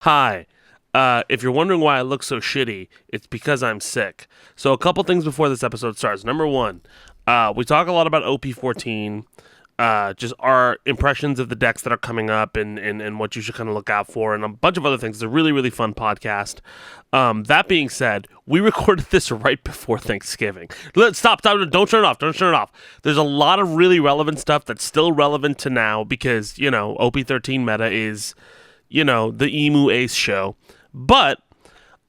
Hi. If you're wondering why I look so shitty, it's because I'm sick. So a couple things before this episode starts. Number one, we talk a lot about OP14, just our impressions of the decks that are coming up and what you should kind of look out for, and a bunch of other things. It's a really, really fun podcast. That being said, we recorded this right before Thanksgiving. Stop, don't turn it off. There's a lot of really relevant stuff that's still relevant to now because, OP13 meta is, the Emu Ace show. But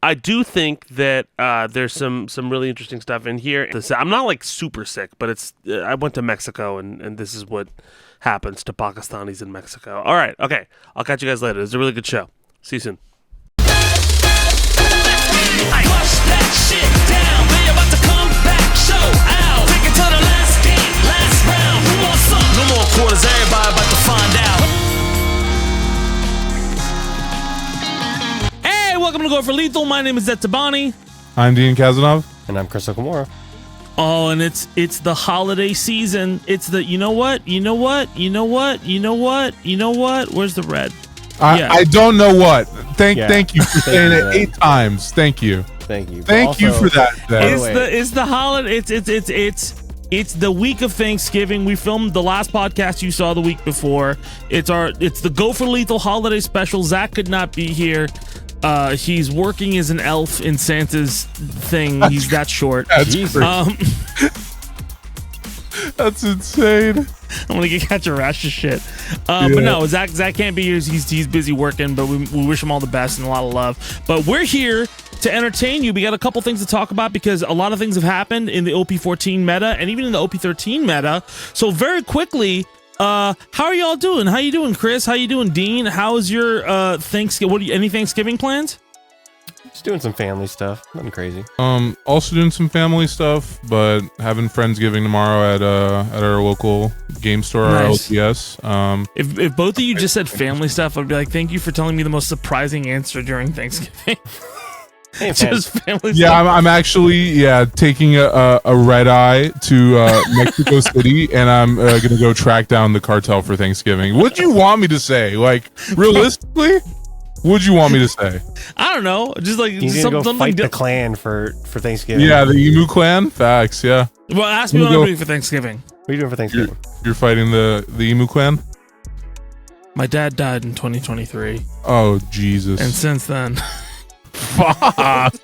I do think that there's some really interesting stuff in here. I'm not like super sick, but I went to Mexico and this is what happens to Pakistanis in Mexico. All right, okay. I'll catch you guys later. It's a really good show. See you soon. I flush that shit down. They about to come back, show out. Take it to the last game, last round. Who wants some? No more quarters, everybody about to find out. Hey, welcome to Go for Lethal. My name is Zetabani. I'm Dean Kazanov. And I'm Chris Okamura. Oh, and it's the holiday season. It's the you know what? Where's the red? I don't know what. Thank you for saying it 8 times. Thank you. Thank you. Thank you for that. It's the holiday. It's the week of Thanksgiving. We filmed the last podcast you saw the week before. It's the Go for Lethal holiday special. Zach could not be here. He's working as an elf in Santa's thing. He's that short. That's That's insane. I'm gonna catch a rash of shit. But no, Zach can't be here. He's busy working, but we wish him all the best and a lot of love. But we're here to entertain you. We got a couple things to talk about because a lot of things have happened in the OP14 meta and even in the OP13 meta. So very quickly, how are y'all doing? How you doing, Chris? How you doing, Dean? How's your Thanksgiving? Any Thanksgiving plans? Just doing some family stuff. Nothing crazy. Also doing some family stuff, but having Friendsgiving tomorrow at our local game store, Nice. our LTS. If both of you just said family stuff, I'd be like, thank you for telling me the most surprising answer during Thanksgiving. Hey, Just family Yeah, stuff. I'm actually taking a red eye to Mexico City, and I'm gonna go track down the cartel for Thanksgiving. What'd you want me to say? Like, realistically, what'd you want me to say? I don't know. Just like He's gonna go something. fight the clan for Thanksgiving. Yeah, the Emu clan. Facts. Yeah, Well, ask me what I'm doing for Thanksgiving. What are you doing for Thanksgiving? you're fighting the Emu clan. My dad died in 2023, Oh Jesus! and since then, Fuck.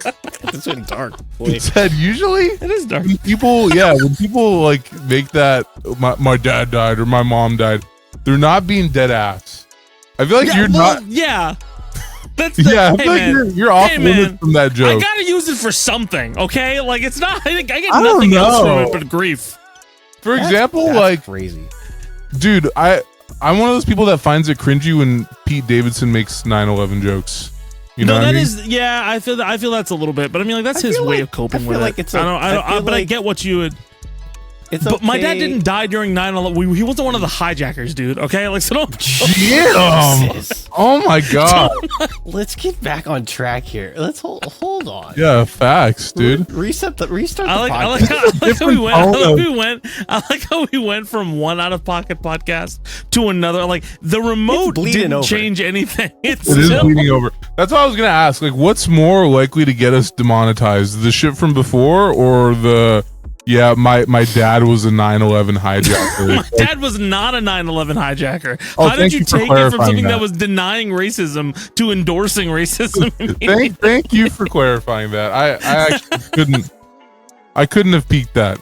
It's been dark. It said usually it is dark. when people like make that my dad died or my mom died, they're not being dead ass. I feel like you're not. Yeah. That's the, Yeah, I hey, feel like man. you're off Hey, limits man. from that I joke. gotta use it for something, okay? Like it's not. I get I don't nothing else from know. it but grief. For example, That's like, crazy. dude, I'm one of those people that finds it cringy when Pete Davidson makes 9/11 jokes. You know No, what I that mean? is. Yeah, I feel that's a little bit, but I mean, like that's I his feel way like- of coping I feel with like it. it's I don't. feel But I like get what you would. It's But my dad okay. didn't die during 9/11. He wasn't one of the hijackers, dude. Okay, like so don't. Damn. Jesus. Oh my god. Let's get back on track here. Let's hold on. Yeah, facts, dude. Restart the I like podcast. how we went. Different I like how we went from one out of pocket podcast to another. Like the remote bleeding didn't over. change anything. It's It is still, bleeding over. That's what I was gonna ask. Like, what's more likely to get us demonetized? The shit from before or the my dad was a 9/11 hijacker? My dad was not a 9/11 hijacker. Oh, How did thank you you for take it from clarifying something that that. was denying racism to endorsing racism? Thank you for clarifying that. I actually couldn't have peaked that.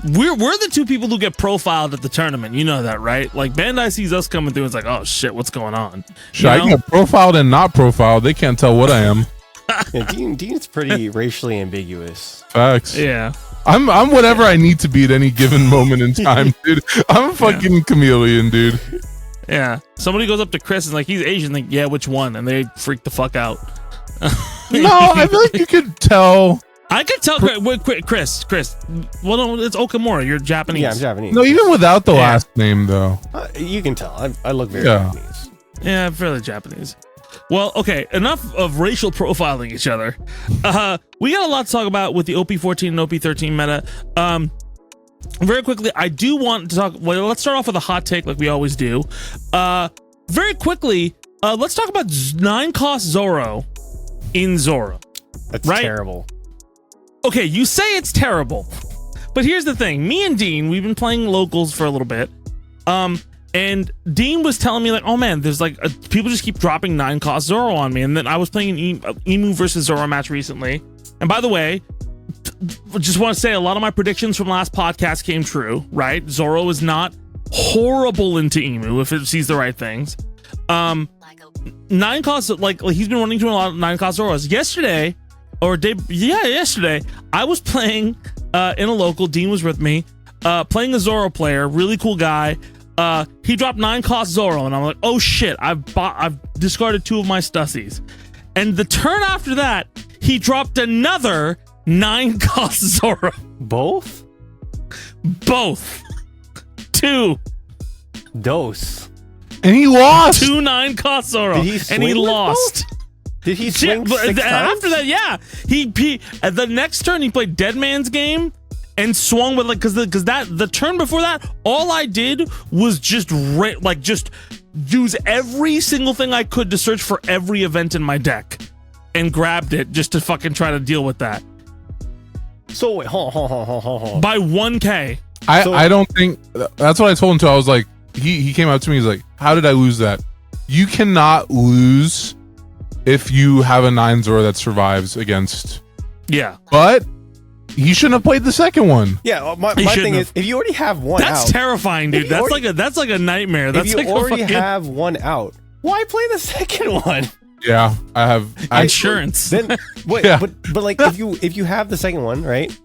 We're the two people who get profiled at the tournament. You know that, right? Like Bandai sees us coming through. It's like, oh shit, what's going on? Shit, I can get profiled and not profiled. They can't tell what I am. Yeah, Dean's pretty racially ambiguous. Facts. Yeah. I'm whatever I need to be at any given moment in time, dude. I'm a fucking chameleon, dude. Yeah. Somebody goes up to Chris and like, he's Asian. Like, yeah, which one? And they freak the fuck out. No, I feel like you could tell. I could tell. Wait, Chris. Well, no, it's Okamura. You're Japanese. Yeah, I'm Japanese. No, even without the last name, though. You can tell. I look very Yeah. Japanese. Yeah, I'm fairly Japanese. Well, okay, enough of racial profiling each other. We got a lot to talk about with the OP14 and OP13 meta. Very quickly, I do want to talk. Well, let's start off with a hot take like we always do. Very quickly, let's talk about 9-cost Zoro in Zoro. That's right? terrible. Okay, you say it's terrible, but here's the thing. Me and Dean, we've been playing locals for a little bit. And Dean was telling me like, oh man, there's like people just keep dropping 9-cost Zoro on me. And then I was playing an Emu versus Zoro match recently. And by the way, just want to say a lot of my predictions from last podcast came true, right? Zoro is not horrible into Emu if it sees the right things. 9-cost, like he's been running to a lot of 9-cost Zoros. Yesterday, I was playing in a local. Dean was with me, playing a Zoro player, really cool guy. He dropped 9-cost Zoro, and I'm like, oh shit, I've discarded 2 of my Stussies. And the turn after that, he dropped another 9-cost Zoro. Both? Both. 2. Dose. And he lost. 2 9-cost Zoro. Did he swing and he with lost. Did he swing Yeah, 6 times? after that, yeah. He the next turn he played Dead Man's Game and swung with like because the turn before that, all I did was just use every single thing I could to search for every event in my deck and grabbed it just to fucking try to deal with that. So wait, hold on. By 1K. I don't think that's what I told him too. I was like, he came up to me, he's like, how did I lose that? You cannot lose if you have a 9 Zoro that survives against. Yeah. But he shouldn't have played the second one. Yeah, my thing is, if you already have one that's out, terrifying, dude. That's like a nightmare. That's if you like already have one out, why play the second one? Yeah, I have insurance. Then wait, Yeah. but like if you have the second one, right?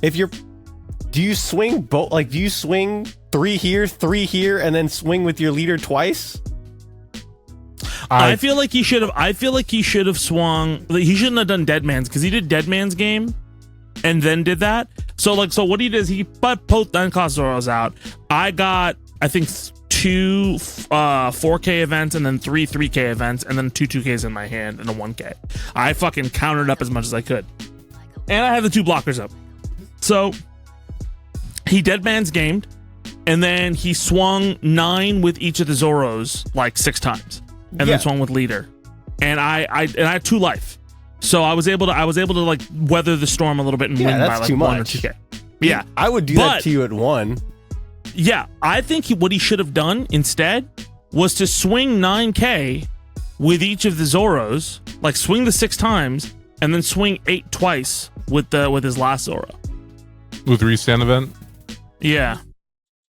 Do you swing both? Like, do you swing 3 here, and then swing with your leader twice? I feel like he should have swung. He shouldn't have done Dead Man's because he did Dead Man's Game and then did that. So what he did is he put both 9-cost Zoros out. I got, I think, 2 4K events and then 3 3K events and then 2 2Ks in my hand and a 1K. I fucking countered up as much as I could. And I had the 2 blockers up. So he Dead Man's Gamed and then he swung 9 with each of the Zoros like 6 times. And then swung with leader, and I had 2 life, so I was able to like weather the storm a little bit and win by like 1 or 2K. Yeah, I would do that to you at 1. Yeah, I think what he should have done instead was to swing 9K with each of the Zoros, like swing the 6 times, and then swing 8 twice with his last Zoro. with restand event. Yeah.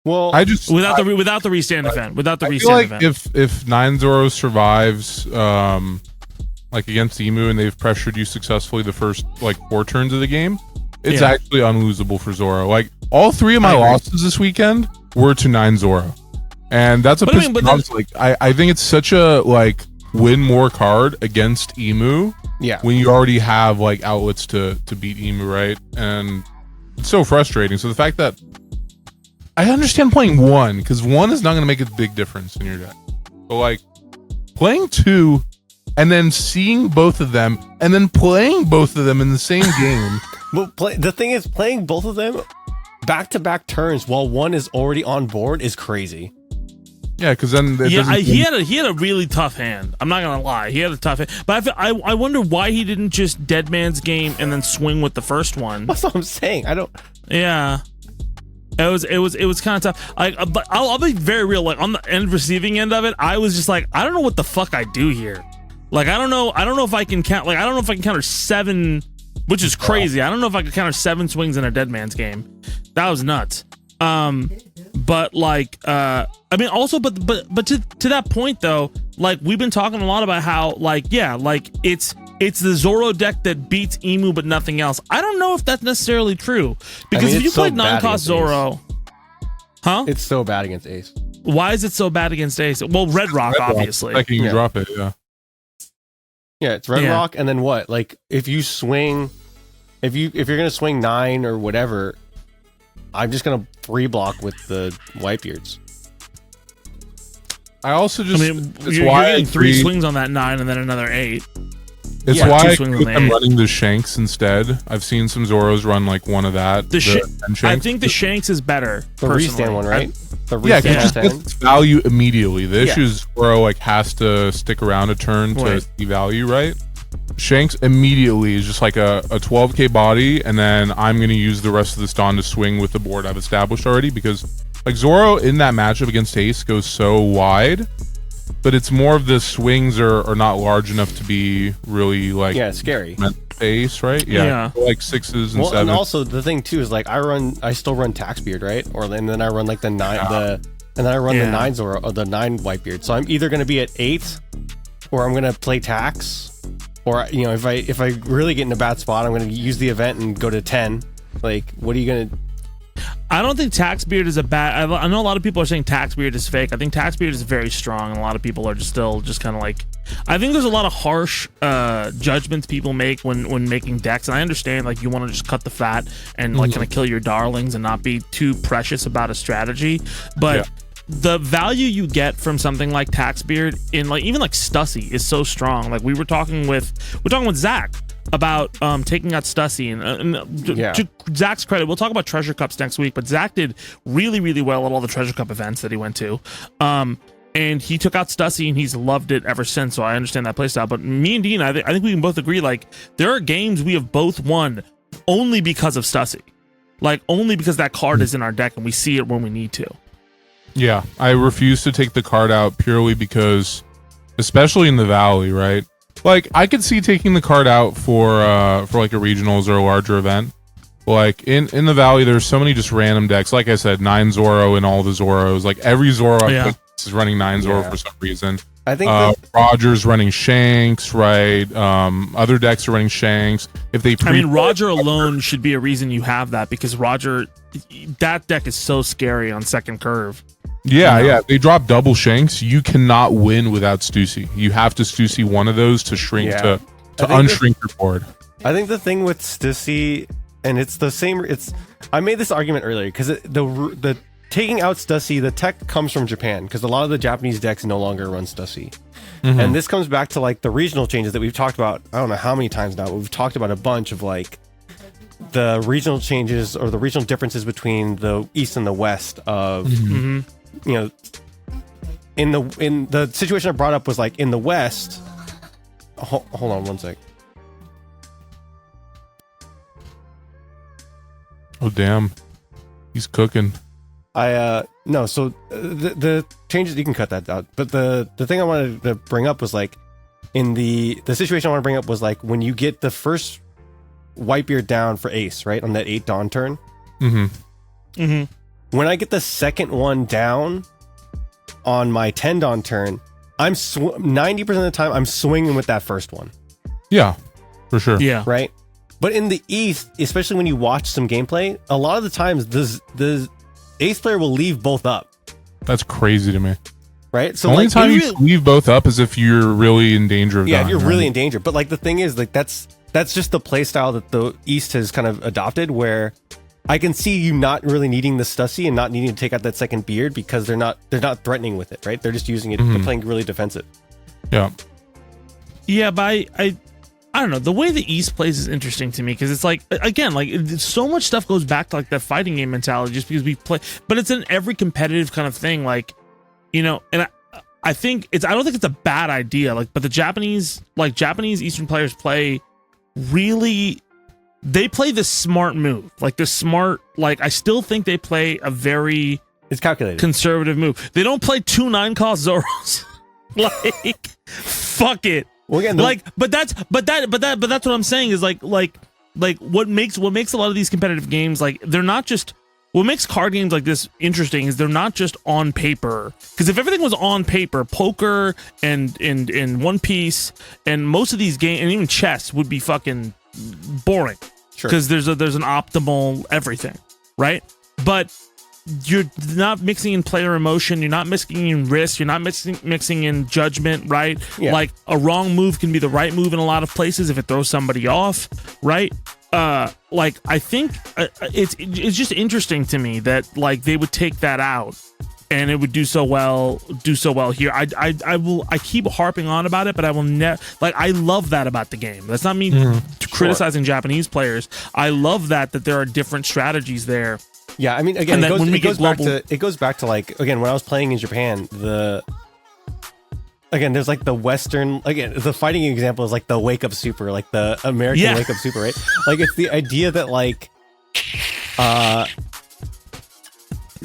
Well, without the restand event, I feel like if 9 Zoro survives, like against Emu, and they've pressured you successfully the first like 4 turns of the game, it's actually unlosable for Zoro. Like all 3 of my losses this weekend were to 9 Zoro, and that's a I think it's such a like win more card against Emu. Yeah, when you already have like outlets to beat Emu, right? And it's so frustrating. So the fact that I understand playing 1 because 1 is not going to make a big difference in your deck, but like playing 2 and then seeing both of them and then playing both of them in the same game. Well, the thing is, playing both of them back-to-back turns while 1 is already on board is crazy. Yeah, because then he had a really tough hand. I'm not gonna lie, he had a tough hand. But I wonder why he didn't just Dead Man's Game and then swing with the first one. That's what I'm saying. I don't. Yeah. It was kind of tough. But I'll be very real. Like on the receiving end of it, I was just like, I don't know what the fuck I do here. Like I don't know if I can count. Like I don't know if I can counter 7, which is crazy. I don't know if I can counter 7 swings in a Dead Man's Game. That was nuts. But like, I mean, also, but to that point though, like we've been talking a lot about how like it's the Zoro deck that beats Emu, but nothing else. I don't know if that's necessarily true because if you played 9-cost Zoro, it's so bad against Ace. Why is it so bad against Ace? Well, Red Rock, obviously. Like you drop it, Yeah, it's Red Rock, and then what? Like if you swing, if you're gonna swing 9 or whatever, I'm just gonna 3 block with the Whitebeards. I also just you're getting 3 swings on that 9 and then another 8. It's Yeah, why two I swings keep on them the running the Shanks instead. I've seen some Zoros run like one of that. The ten I Shanks. think the Shanks is better. The personally. restand one, right? The Yeah, restand because just stand. gets value immediately. The Yeah. issue is Zoro like has to stick around a turn to Right. see value, right? Shanks immediately is just like a 12k body, and then I'm gonna use the rest of this Dawn to swing with the board I've established already, because like Zoro in that matchup against Ace goes so wide, but it's more of the swings are not large enough to be really like Yeah, it's scary. meant for Ace, right? Yeah. Like sixes and Well, and sevens. also the thing too is like I still run Taxbeard, right? And then I run like the 9 and then I run Yeah. the 9 Zoro or the 9 Whitebeard. So I'm either gonna be at 8 or I'm gonna play Tax. Or if I really get in a bad spot, I'm gonna use the event and go to 10. Like, what are you gonna? I don't think Taxbeard is a bad. I know a lot of people are saying Taxbeard is fake. I think Taxbeard is very strong, and a lot of people are still kind of like. I think there's a lot of harsh judgments people make when making decks, and I understand like you want to just cut the fat and like kind of kill your darlings and not be too precious about a strategy, but. Yeah. The value you get from something like Taxbeard in like even like Stussy is so strong. Like we're talking with Zach about taking out Stussy Yeah. to Zach's credit, we'll talk about Treasure Cups next week, but Zach did really, really well at all the Treasure Cup events that he went to. And he took out Stussy and he's loved it ever since. So I understand that playstyle. But me and Dean, I think we can both agree, like there are games we have both won only because of Stussy. Like only because that card is in our deck and we see it when we need to. Yeah, I refuse to take the card out purely because, especially in the Valley, right? Like, I could see taking the card out for like a regionals or a larger event. Like, in the Valley, there's so many just random decks. Like I said, 9 Zoro and all the Zoros. Like, every Zoro I picked is running 9 Zoro for some reason. I think Roger's running Shanks, right? Other decks are running Shanks. If they Roger alone should be a reason you have that, because Roger, that deck is so scary on second curve. Yeah, yeah. If they drop double Shanks, you cannot win without Stussy. You have to Stussy one of those to shrink to unshrink your board. I think the thing with Stussy, and it's the same. I made this argument earlier because the taking out Stussy, the tech comes from Japan because a lot of the Japanese decks no longer run Stussy, and this comes back to like the regional changes that we've talked about. I don't know how many times now, but we've talked about a bunch of like the regional changes or the regional differences between the East and the West of. In the situation I brought up was like in the West. Hold on one sec. Oh damn, he's cooking. No, so the changes, you can cut that out. But the thing I wanted to bring up was like in the situation I want to bring up was like when you get the first Whitebeard down for Ace, right, on that 8 Dawn turn. When I get the second one down on my 10 Dawn turn, I'm 90% of the time I'm swinging with that first one. Yeah, for sure. Yeah. Right? But in the East, especially when you watch some gameplay, a lot of the times the Ace player will leave both up. That's crazy to me. Right? So the only like, time you leave both up is if you're really in danger of dying, if you're right? really in danger. But like the thing is, like that's just the play style that the East has kind of adopted, where I can see you not really needing the Stussy and not needing to take out that second beard because they're not threatening with it, right? They're just using it. They're playing really defensive. Yeah. Yeah, but I don't know. The way the East plays is interesting to me because it's like, again, like so much stuff goes back to like that fighting game mentality just because we play, but it's in every competitive kind of thing. Like, and I think I don't think it's a bad idea. Like, but the Japanese Eastern players play really, they play the smart move. Like I still think they play a very It's calculated. conservative move. They don't play 2 9-cost Zoros. Like, fuck it. Well, again, But that's what I'm saying is like what makes a lot of these competitive games, like they're not just, what makes card games like this interesting is they're not just on paper. Because if everything was on paper, poker and One Piece and most of these games and even chess would be fucking boring. Sure. Because there's an optimal everything, right? But you're not mixing in player emotion, you're not mixing in risk, you're not mixing in judgment, right? Yeah. Like a wrong move can be the right move in a lot of places if it throws somebody off, right? Like I think it's just interesting to me that like they would take that out and it would do so well here. I keep harping on about it, but I will never, like, I love that about the game. That's not me criticizing Japanese players. I love that there are different strategies there. Yeah, I mean, again, it goes back to like, again, when I was playing in Japan, there's like the Western, again, the fighting example is like the Wake Up Super, like the American Wake Up Super, right? Like, it's the idea that like,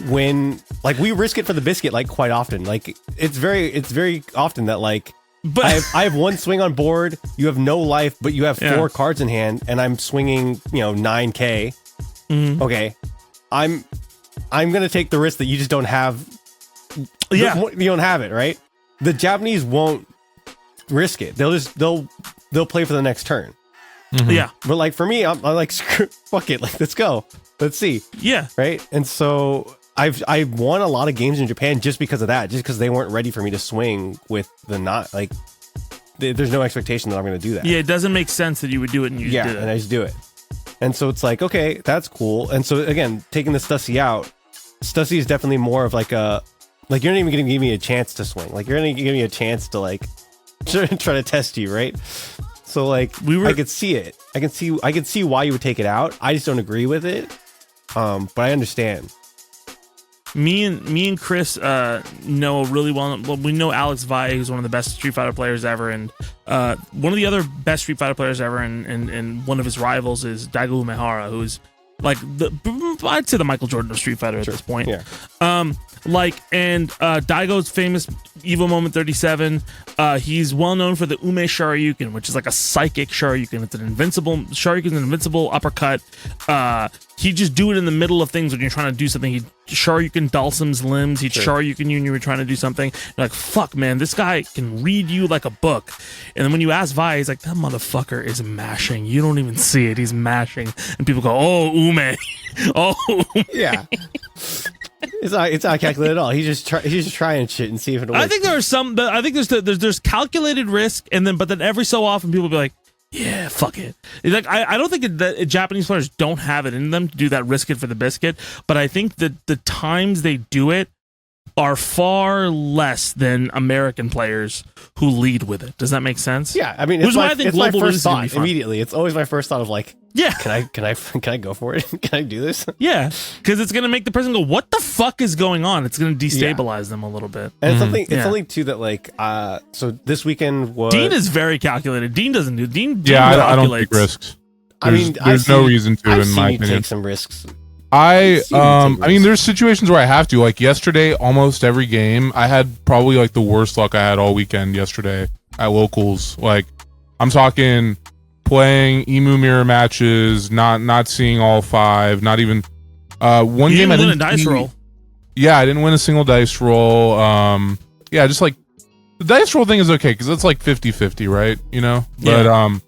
when like we risk it for the biscuit, like quite often, like it's very often that like, but I have one swing on board, you have no life, but you have 4 cards in hand, and I'm swinging, 9K. Okay, I'm gonna take the risk that you just don't have. You don't have it, right? The Japanese won't risk it. They'll play for the next turn. Yeah, but like for me, I'm like, fuck it, like let's go, let's see. Yeah, right. And so I've won a lot of games in Japan just because of that, just because they weren't ready for me to swing with the not like. There's no expectation that I'm going to do that. Yeah, it doesn't make sense that you would do it and you just did it. And I just do it. And so it's like, okay, that's cool. And so again, taking the Stussy out, Stussy is definitely more of like a, like you're not even going to give me a chance to swing. Like you're going to give me a chance to like try to test you, right? So like I could see it. I can see why you would take it out. I just don't agree with it. But I understand. Me and Chris know really well. We know Alex Valle, who's one of the best Street Fighter players ever, and one of the other best Street Fighter players ever, and one of his rivals is Daigo Umehara, who's like I'd say the Michael Jordan of Street Fighter at this point. Yeah. Daigo's famous Evo Moment 37. He's well known for the Ume Shoryuken, which is like a psychic Shoryuken. It's an invincible Shoryuken, an invincible uppercut. He just do it in the middle of things when you're trying to do something. He'd Shoryuken Dalsim's limbs. He'd Shoryuken you when you were trying to do something. You're like, fuck, man, this guy can read you like a book. And then when you ask Vi, he's like, that motherfucker is mashing. You don't even see it. He's mashing. And people go, oh, Ume. Oh, Ume. Yeah. It's not calculated at all. He's just trying shit and see if it works. I think there are some. I think there's calculated risk, but then every so often people be like, yeah, fuck it. It's like I don't think that Japanese players don't have it in them to do that risk it for the biscuit, but I think that the times they do it are far less than American players who lead with it. Does that make sense? Yeah, I mean, it's my first thought immediately. It's always my first thought of like, yeah, can I go for it? Can I do this? Yeah, because it's gonna make the person go, what the fuck is going on? It's gonna destabilize them a little bit. And it's something too that like so this weekend was Dean is very calculated. Dean doesn't do Dean. I don't take risks. There's no reason to, in my opinion. Take some risks. I mean, there's situations where I have to. Like yesterday, almost every game, I had probably like the worst luck I had all weekend yesterday at locals. Like, I'm talking playing emu mirror matches, not seeing all 5, not even one game. I didn't win a dice roll. Yeah, I didn't win a single dice roll. Yeah, just like the dice roll thing is okay because it's like 50-50, right? You know, but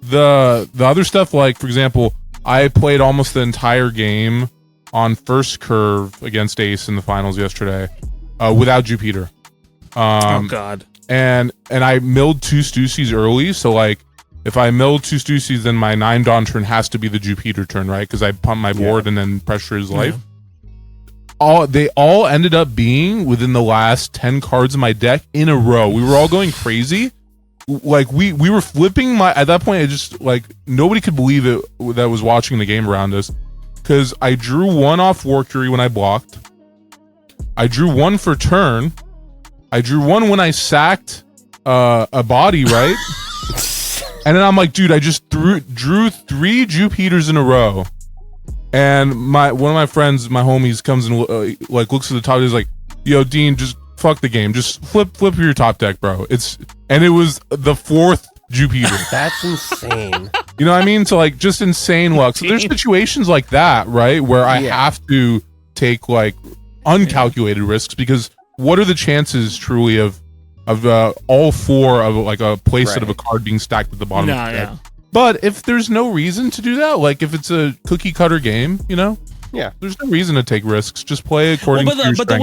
the other stuff, like for example, I played almost the entire game on first curve against Ace in the finals yesterday without Jupiter. Oh God! And I milled 2 Stussies early, so like if I milled 2 Stussies, then my 9 Dawn turn has to be the Jupiter turn, right? Because I pump my board and then pressure his life. They all ended up being within the last 10 cards of my deck in a row. We were all going crazy. Like we were flipping at that point. It just like nobody could believe it that was watching the game around us, because I drew 1 off Warcury when I blocked. I drew 1 for turn. I drew 1 when I sacked a body, right? And then I'm like, dude, I just drew 3 Jupiters in a row. And one of my friends, my homies, comes and like looks at the top. He's like, yo, Dean, just fuck the game. Just flip your top deck, bro. And it was the 4th Jupiter. That's insane. You know what I mean? So like just insane luck. So there's situations like that, right, where I have to take like uncalculated risks, because what are the chances truly of all 4 of like a playset of a card being stacked at the bottom of the deck? But if there's no reason to do that, like if it's a cookie cutter game, you know, there's no reason to take risks. Just play according to your strength. But the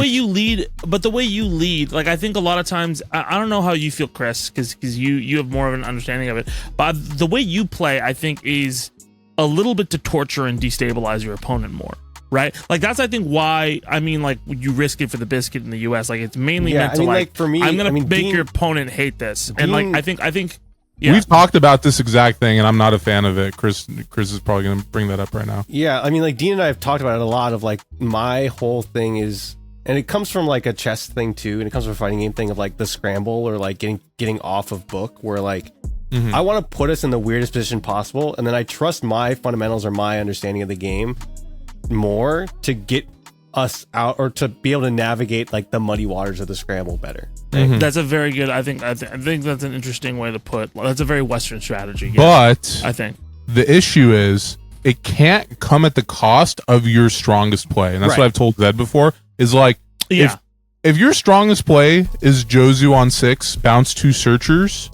way you lead, like I think a lot of times, I don't know how you feel, Chris, because you have more of an understanding of it. But the way you play, I think, is a little bit to torture and destabilize your opponent more, right? Like that's I think why I mean like you risk it for the biscuit in the U.S. Like it's mainly meant to like for me, I'm gonna make Dean, your opponent hate this, and like I think. Yeah. We've talked about this exact thing, and I'm not a fan of it. Chris is probably going to bring that up right now. Yeah, I mean, like Dean and I have talked about it a lot. Of like my whole thing is, and it comes from like a chess thing too, and it comes from a fighting game thing of like the scramble or like getting off of book, where like I want to put us in the weirdest position possible, and then I trust my fundamentals or my understanding of the game more to get us out or to be able to navigate like the muddy waters of the scramble better. That's a very good. I think that's an interesting way to put. That's a very Western strategy. But I think the issue is it can't come at the cost of your strongest play, and that's what I've told Zed before. Is like if your strongest play is Jozu on 6, bounce 2 searchers,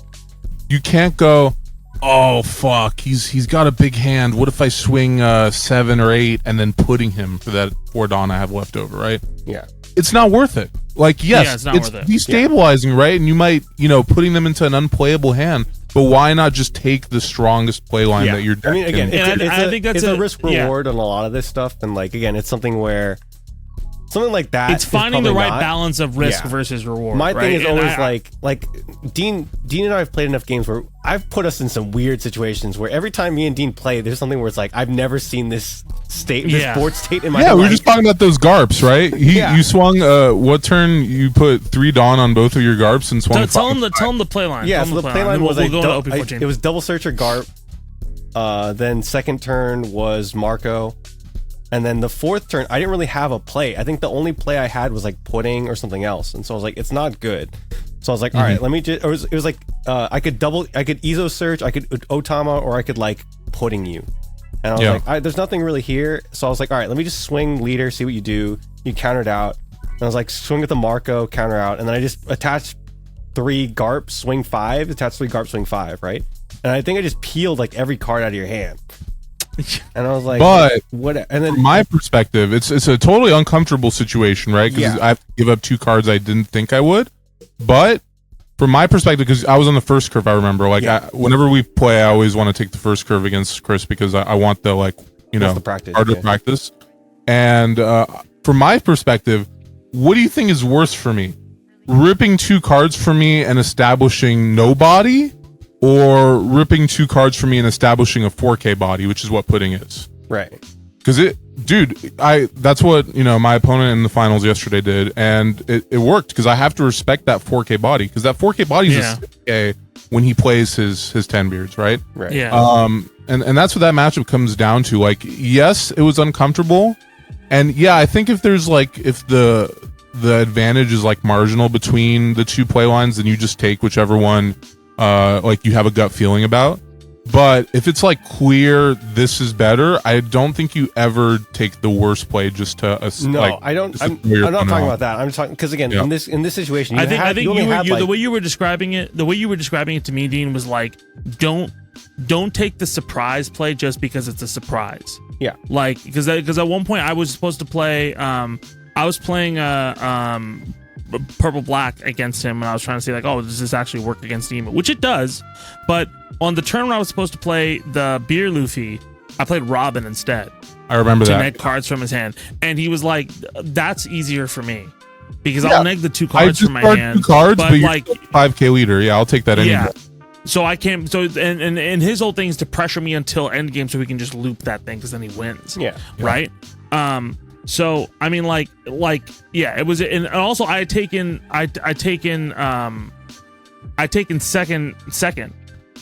you can't go, oh fuck, he's got a big hand. What if I swing 7 or 8 and then putting him for that 4 Dawn I have left over, right? Yeah. It's not worth it. Like, yes, it's destabilizing, right? And you might, putting them into an unplayable hand, but why not just take the strongest play line that you're I mean, again, I think that's a risk reward on a lot of this stuff. And like, again, it's something where something like that. It's finding the right balance of risk versus reward. My thing is always like Dean and I have played enough games where I've put us in some weird situations where every time me and Dean play, there's something where it's like I've never seen this board state in my life. Yeah, we were just talking about those garps, right? You swung what turn you put 3 Dawn on both of your garps and swung. Tell him the play line. Yeah, so the play line was like it was double searcher garp. Then second turn was Marco. And then the 4th turn, I didn't really have a play. I think the only play I had was like pudding or something else. And so I was like, it's not good. So I was like, all right, let me just, it was like, I could Ezo search, I could Otama, or I could like pudding you. And I was like, there's nothing really here. So I was like, all right, let me just swing leader, see what you do. You countered out. And I was like, swing with the Marco, counter out. And then I just attached 3 Garp, swing 5, attach 3 Garp, swing 5, right? And I think I just peeled like every card out of your hand. And I was like, but what? And then from my perspective, it's a totally uncomfortable situation, right? Because I have to give up 2 cards I didn't think I would. But from my perspective, because I was on the first curve, I remember, like, whenever we play, I always want to take the first curve against Chris because I want the, like, the practice, harder practice. And from my perspective, what do you think is worse for me? Ripping 2 cards for me and establishing nobody, or ripping 2 cards for me and establishing a 4K body, which is what pudding is. Right. Because that's what, my opponent in the finals yesterday did, and it worked because I have to respect that 4K body, because that 4K body is a 6K when he plays his 10 beards, right? Right. Yeah. And that's what that matchup comes down to. Like, yes, it was uncomfortable, and I think if there's like, if the advantage is like marginal between the 2 play lines, then you just take whichever one like you have a gut feeling about. But if it's like clear this is better, I don't think you ever take the worst play just to I don't. I'm not talking about that. I'm just talking because again, in this situation, I think the way you were describing it to me, Dean, was like, don't take the surprise play just because it's a surprise. Yeah. Like because at one point I was supposed to play I was playing purple black against him, and I was trying to say like, oh, does this actually work against Emo? Which it does, but on the turn when I was supposed to play the beer Luffy, I played Robin instead. I remember to that. neg cards from his hand, and he was like, that's easier for me because I'll neg the 2 cards from my hand. 2 cards, but like 5K leader. Yeah, I'll take that anyway. So I can't. So and his whole thing is to pressure me until endgame so he can just loop that thing because then he wins. Yeah. Right. So I mean, like, it was, and also I had taken second,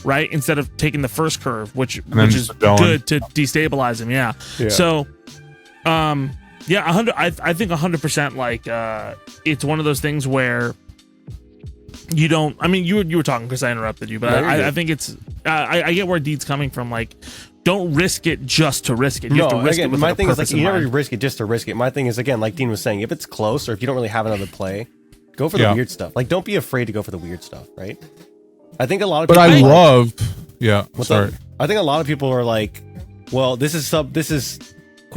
right, instead of taking the first curve, which is good to destabilize him. Yeah. So, 100. I think 100%. Like, it's one of those things where you don't. I mean, you were talking because I interrupted you, but I think it's. I get where Deed's coming from. Like, don't risk it just to risk it. You have to risk it with my thing is like, you never mind. risk it just to risk it. My thing is, again, like Dean was saying, if it's close or if you don't really have another play, go for the weird stuff. Like, don't be afraid to go for the weird stuff, right? I think a lot of people. But I love. Sorry. I think a lot of people are like, well, this is quote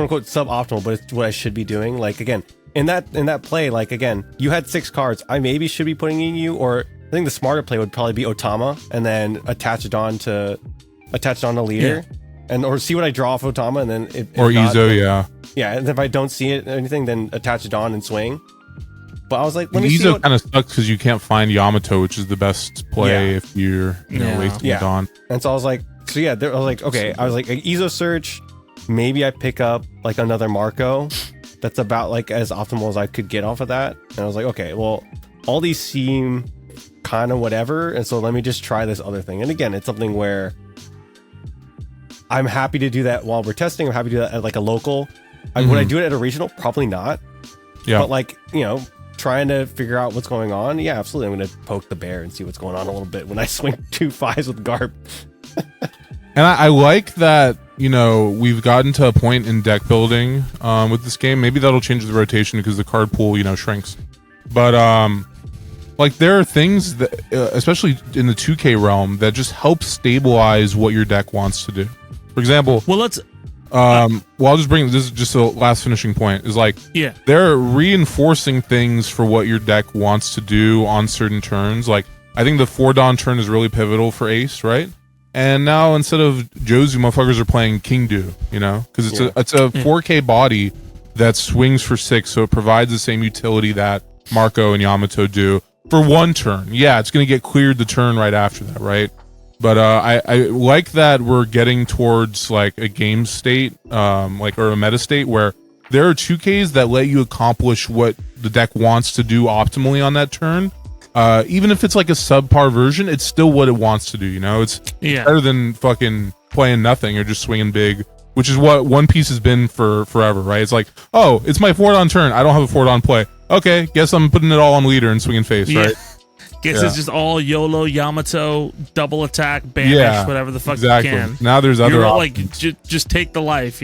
unquote suboptimal, but it's what I should be doing. Like, again, in that play, like, again, you had 6 cards. I maybe should be putting in you, or I think the smarter play would probably be Otama and then attach it on to leader. and or see what I draw off Otama, and then if Or not, Izo, yeah. yeah. And if I don't see it or anything, then attach it on and swing. But I was like, let me see. Izo kind of sucks because you can't find Yamato, which is the best play if you're wasting it on. And so I was like, so yeah, I was like, okay, I was like, Izo search. Maybe I pick up like another Marco. That's about like as optimal as I could get off of that. And I was like, okay, well, all these seem kind of whatever, and so let me just try this other thing. And again, it's something where I'm happy to do that while we're testing. I'm happy to do that at like a local. Would I do it at a regional? Probably not. Yeah. But like, trying to figure out what's going on. Yeah, absolutely. I'm going to poke the bear and see what's going on a little bit when I swing 2 5s with Garb. And I like that, we've gotten to a point in deck building with this game. Maybe that'll change the rotation because the card pool, shrinks. But like there are things that, especially in the 2K realm, that just help stabilize what your deck wants to do. For example, Well, let's. I'll just bring this is just a last finishing point. Is like they're reinforcing things for what your deck wants to do on certain turns. Like I think the 4 Dawn turn is really pivotal for Ace, right? And now instead of Jozu, motherfuckers are playing King Do, because it's a 4K body that swings for 6, so it provides the same utility that Marco and Yamato do for 1 turn. Yeah, it's gonna get cleared the turn right after that, right? But I like that we're getting towards like a game state, or a meta state where there are 2Ks that let you accomplish what the deck wants to do optimally on that turn. Even if it's like a subpar version, it's still what it wants to do. It's better than fucking playing nothing or just swinging big, which is what One Piece has been for forever, right? It's like, oh, it's my 4 Dawn turn. I don't have a 4 Dawn play. Okay, guess I'm putting it all on leader and swinging face, right? Guess it's just all YOLO, Yamato, double attack, banish, whatever the fuck you can. Now there's other options. Like just take the life,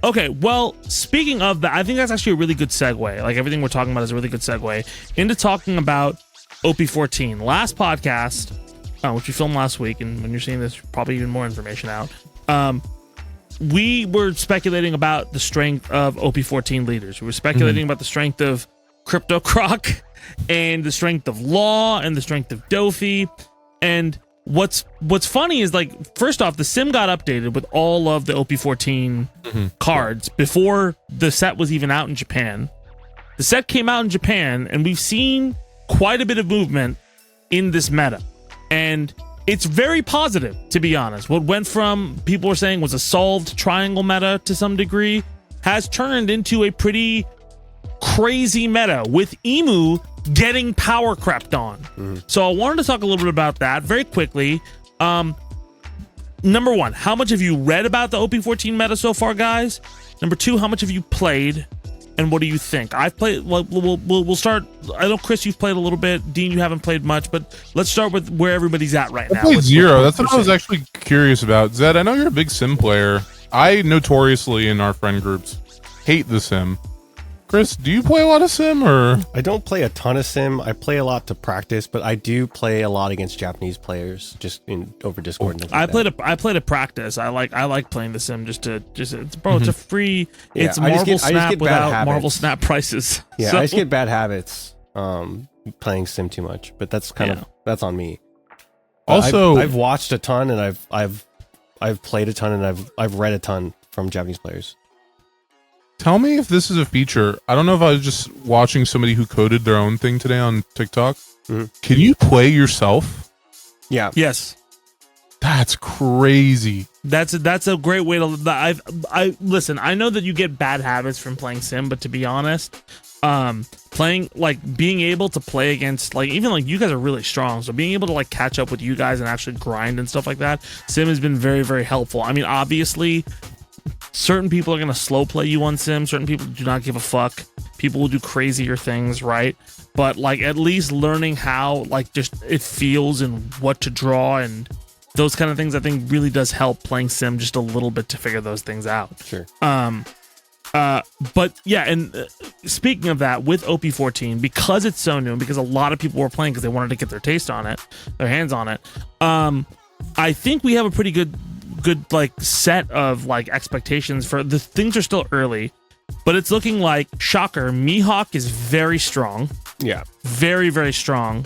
Okay, well, speaking of that, I think that's actually a really good segue. Like everything we're talking about is a really good segue into talking about OP14. Last podcast, which we filmed last week, and when you're seeing this, probably even more information out. We were speculating about the strength of OP14 leaders. We were speculating about the strength of Crypto Croc and the strength of Law and the strength of Dofi. And what's funny is, like, first off, the sim got updated with all of the OP14 cards before the set was even out in Japan. The set came out in Japan, and we've seen quite a bit of movement in this meta. And it's very positive, to be honest. What went from people were saying was a solved triangle meta to some degree has turned into a pretty crazy meta with Emu getting power crept on. So I wanted to talk a little bit about that very quickly. Number 1, how much have you read about the OP14 meta so far, guys? Number 2, how much have you played? And what do you think? I've played. Well, we'll start. I know, Chris, you've played a little bit. Dean, you haven't played much, but let's start with where everybody's at right now. I played 0. That's what I was actually curious about. Zed, I know you're a big sim player. I notoriously, in our friend groups, hate the sim. Chris, do you play a lot of sim, or? I don't play a ton of sim. I play a lot to practice, but I do play a lot against Japanese players, just over Discord. And I played a practice. I like playing the sim it's a free. It's Marvel Snap without Marvel Snap prices. Yeah, I just get bad habits playing sim too much, but that's that's on me. Also, I've watched a ton, and I've played a ton, and I've read a ton from Japanese players. Tell me if this is a feature. I don't know if I was just watching somebody who coded their own thing today on TikTok. Can you play yourself? Yeah. Yes. That's crazy. That's a great way to. I listen. I know that you get bad habits from playing sim, but to be honest, playing, like, being able to play against, like, even like you guys are really strong, so being able to like catch up with you guys and actually grind and stuff like that, sim has been very, very helpful. I mean, obviously, certain people are going to slow play you on sim. Certain people do not give a fuck. People will do crazier things, right? But like, at least learning how, like, just it feels and what to draw and those kind of things, I think really does help playing sim just a little bit to figure those things out. Sure. But yeah, and speaking of that, with OP14, because it's so new and because a lot of people were playing because they wanted to get their taste on it, their hands on it, I think we have a pretty good like set of like expectations for the things. Are still early, but it's looking like, shocker, MIHAWK is very strong. Yeah, very, very strong.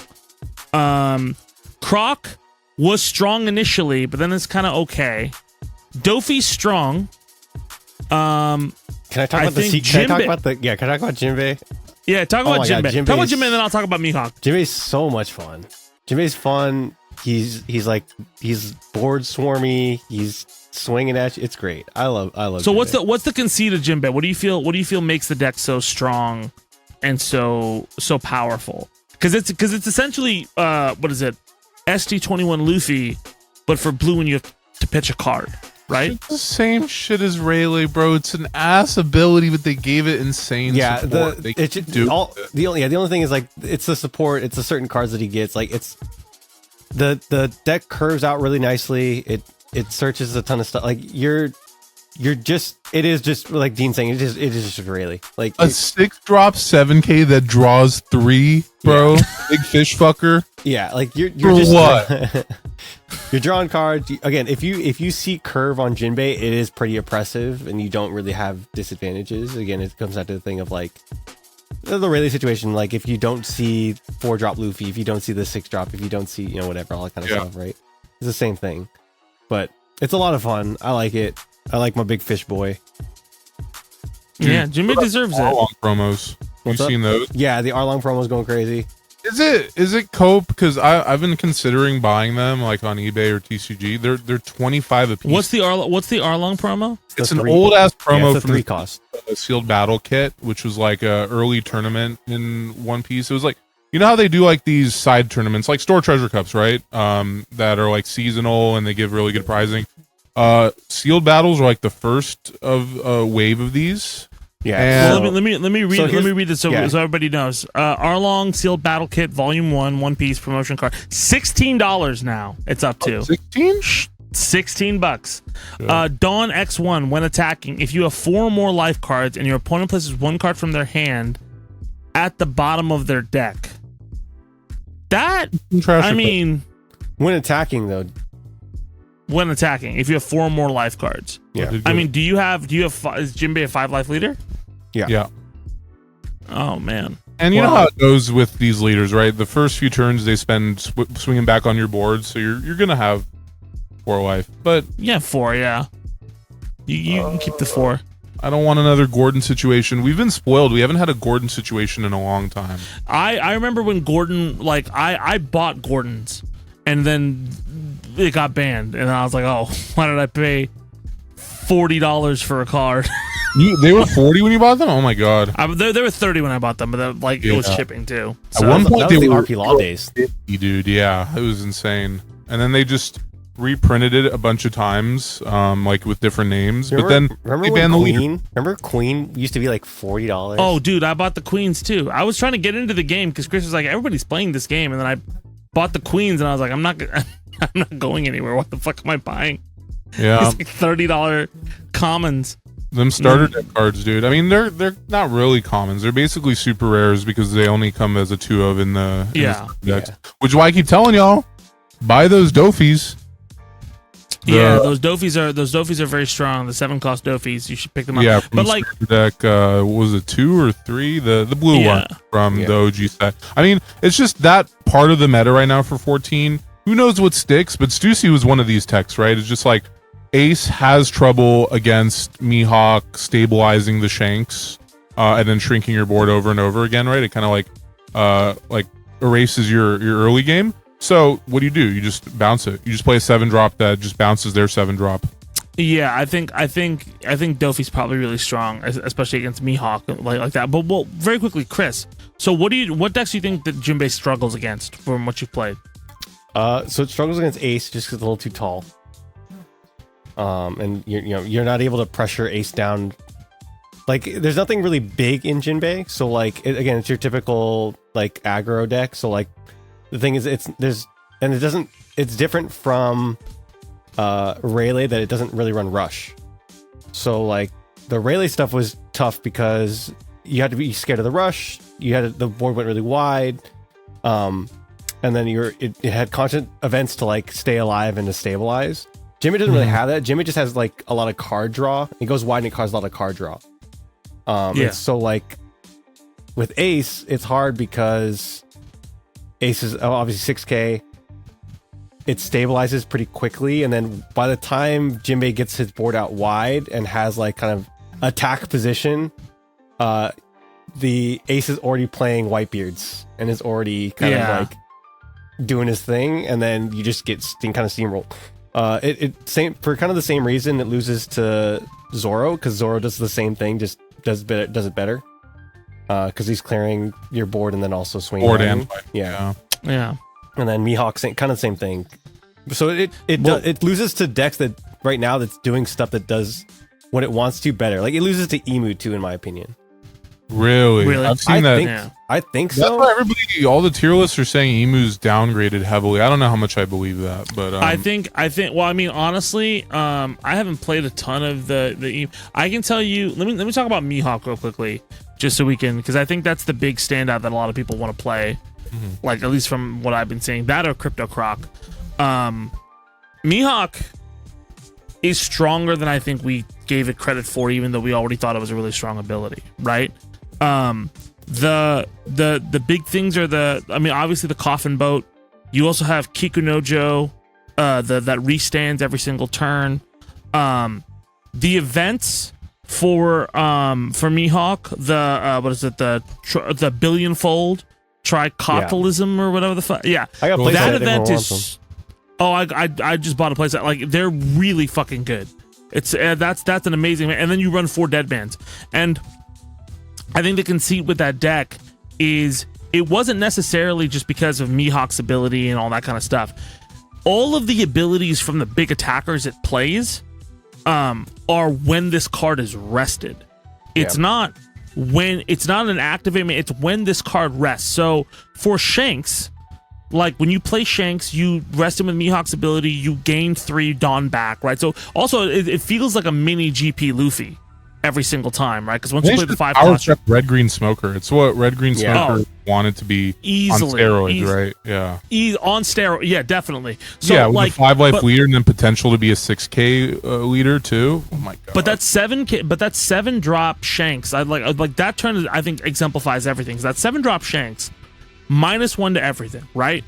Croc was strong initially, but then it's kind of okay. Dofi's strong. Can I talk about the think Can I talk Jinbei- about the? Yeah, can I talk about Jinbei? Yeah, talk Oh about my God, Jinbei. Talk about Jinbei's- Jinbei, and then I'll talk about MIHAWK. Jinbei's so much fun. Jinbei's fun. He's board swarmy. He's swinging at you. It's great. I love. So Jinbei. what's the conceit of Jinbei? What do you feel makes the deck so strong and so powerful? Because it's essentially what is it? ST21 Luffy, but for blue when you have to pitch a card, right? It's the same shit as Rayleigh, bro. It's an ass ability, but they gave it insane support. They it can should do the only thing is like it's the support. It's the certain cards that he gets. Like it's the deck curves out really nicely. It searches a ton of stuff. Like it is just like Dean saying. It is just Rayleigh. Like a 6-drop 7K that draws 3, bro. Big fish fucker. yeah, like you're For just what? you're drawing cards. Again, if you see curve on Jinbei, it is pretty oppressive, and you don't really have disadvantages. Again, it comes down to the thing of like the Rayleigh situation. Like if you don't see 4-drop Luffy, if you don't see the 6-drop, if you don't see whatever, all that kind of stuff, right? It's the same thing, but it's a lot of fun. I like it. I like my big fish boy. Yeah, Jinbei deserves it. Long promos. What's You up? seen those? Yeah, the Arlong promo is going crazy. Is it cope? Because I've been considering buying them like on eBay or TCG. They're 25 a piece. What's the Arlong promo? It's the an 3 old ass promo it's a from 3 the cost. sealed battle kit, which was like a early tournament in One Piece. It was like, you know how they do like these side tournaments, like store treasure cups, right? That are like seasonal and they give really good prizing. Sealed battles are like the first of a wave of these. Yeah. And- Well, let me read So let here's- me read this so yeah. everybody knows. Arlong Sealed Battle Kit Volume 1 One Piece promotion card. $16 now. It's up to 16? $16. Dawn X1 when attacking. If you have 4 or more life cards and your opponent places 1 card from their hand at the bottom of their deck. That I mean when attacking though, when attacking, if you have 4 or more life cards. yeah. I mean, do you have is Jinbei a 5 life leader? Yeah. Oh man. And you know Well- how it goes with these leaders, right? The first few turns they spend swinging back on your board, so you're gonna have 4 life. But Yeah, 4, yeah. You can keep the 4. I don't want another Gordon situation. We've been spoiled. We haven't had a Gordon situation in a long time. I remember when Gordon, like, I bought Gordon's and then it got banned. And I was like, oh, why did I pay $40 for a card? They were 40 when you bought them? Oh my god. They were 30 when I bought them, but like it was Yeah. shipping too. At So, one point that they was the were RP Law days. 50, dude. Yeah, it was insane. And then they just reprinted it a bunch of times, like with different names. But then remember they when banned the leader. Queen? Remember Queen used to be like $40. oh, dude, I bought the Queens too. I was trying to get into the game because Chris was like, everybody's playing this game. And then I bought the Queens and I was like, I'm not going anywhere. What the fuck am I buying? Yeah, It's like $30 commons. them starter deck cards, dude. I mean, they're not really commons. They're basically super rares because they only come as a 2 of in the Yeah. decks. Which is why I keep telling y'all, buy those Dofies. Yeah, those Dofies are very strong. The 7-cost Dofies, you should pick them up. Yeah, from but the like, starter deck, was it 2 or 3? The blue Yeah. one from Yeah. the OG set. I mean, it's just that part of the meta right now for 14. Who knows what sticks? But Stussy was one of these techs, right? It's just like Ace has trouble against MIHAWK stabilizing the shanks and then shrinking your board over and over again, right? It kind of like erases your early game. So what do? You just bounce it. You just play a 7-drop that just bounces their 7-drop. yeah, I think Dofi's probably really strong, especially against MIHAWK like that. But well, very quickly, Chris. So what decks do you think that Jinbei struggles against from what you've played? So it struggles against Ace just because it's a little too tall. And you're not able to pressure Ace down. Like there's nothing really big in Jinbei, so like it's your typical like aggro deck. So like the thing is it's different from Rayleigh that it doesn't really run rush. So like the Rayleigh stuff was tough because you had to be scared of the rush. The board went really wide. And then it had constant events to like stay alive and to stabilize. Jimmy doesn't really have that. Jimmy just has like a lot of card draw. He goes wide and it causes a lot of card draw. Yeah. And so like with Ace, it's hard because Ace is obviously 6K. it stabilizes pretty quickly, and then by the time Jinbei gets his board out wide and has like kind of attack position, the ace is already playing Whitebeards and is already kind of like doing his thing, and then you just get kind of steamrolled. It same for kind of the same reason it loses to Zoro, because Zoro does the same thing, just does it better. Because he's clearing your board and then also swinging. Board and yeah. And then MIHAWK, kind of same thing. So it loses to decks that right now that's doing stuff that does what it wants to better. Like it loses to Emu too, in my opinion. Really? I've seen that. I think That's so. why everybody, all the tier lists are saying Emu's downgraded heavily. I don't know how much I believe that, but I think. Well, I mean, honestly, I haven't played a ton of the Emu. I can tell you. Let me talk about MIHAWK real quickly, just so we can, because I think that's the big standout that a lot of people want to play. Like at least from what I've been seeing, that or Crypto Croc. MIHAWK is stronger than I think we gave it credit for, even though we already thought it was a really strong ability, right? The big things are obviously the coffin boat. You also have Kikunojo, that restands every single turn. The events for MIHAWK, the billionfold tricotylism or whatever the fuck. Yeah, I got that event is. Oh, I just bought a playset. Like they're really fucking good. It's that's an amazing. And then you run 4 dead bands, and I think the conceit with that deck is it wasn't necessarily just because of MIHAWK's ability and all that kind of stuff. All of the abilities from the big attackers it plays are when this card is rested. It's not when it's not an activate, it's when this card rests. So for Shanks, like when you play Shanks, you rest him with MIHAWK's ability, you gain 3 Dawn back, right? So also it feels like a mini GP Luffy every single time, right? Because once you play the 5 power step Red Green Smoker, it's what Red Green Smoker wanted to be easily, on steroids, right? Yeah, on steroids, yeah, definitely. So yeah, with like a 5-life leader and then potential to be a 6K leader too. Oh my god! But that's 7K. But that 7-drop Shanks. I like that turn. I think exemplifies everything. So that 7-drop Shanks, -1 to everything, right?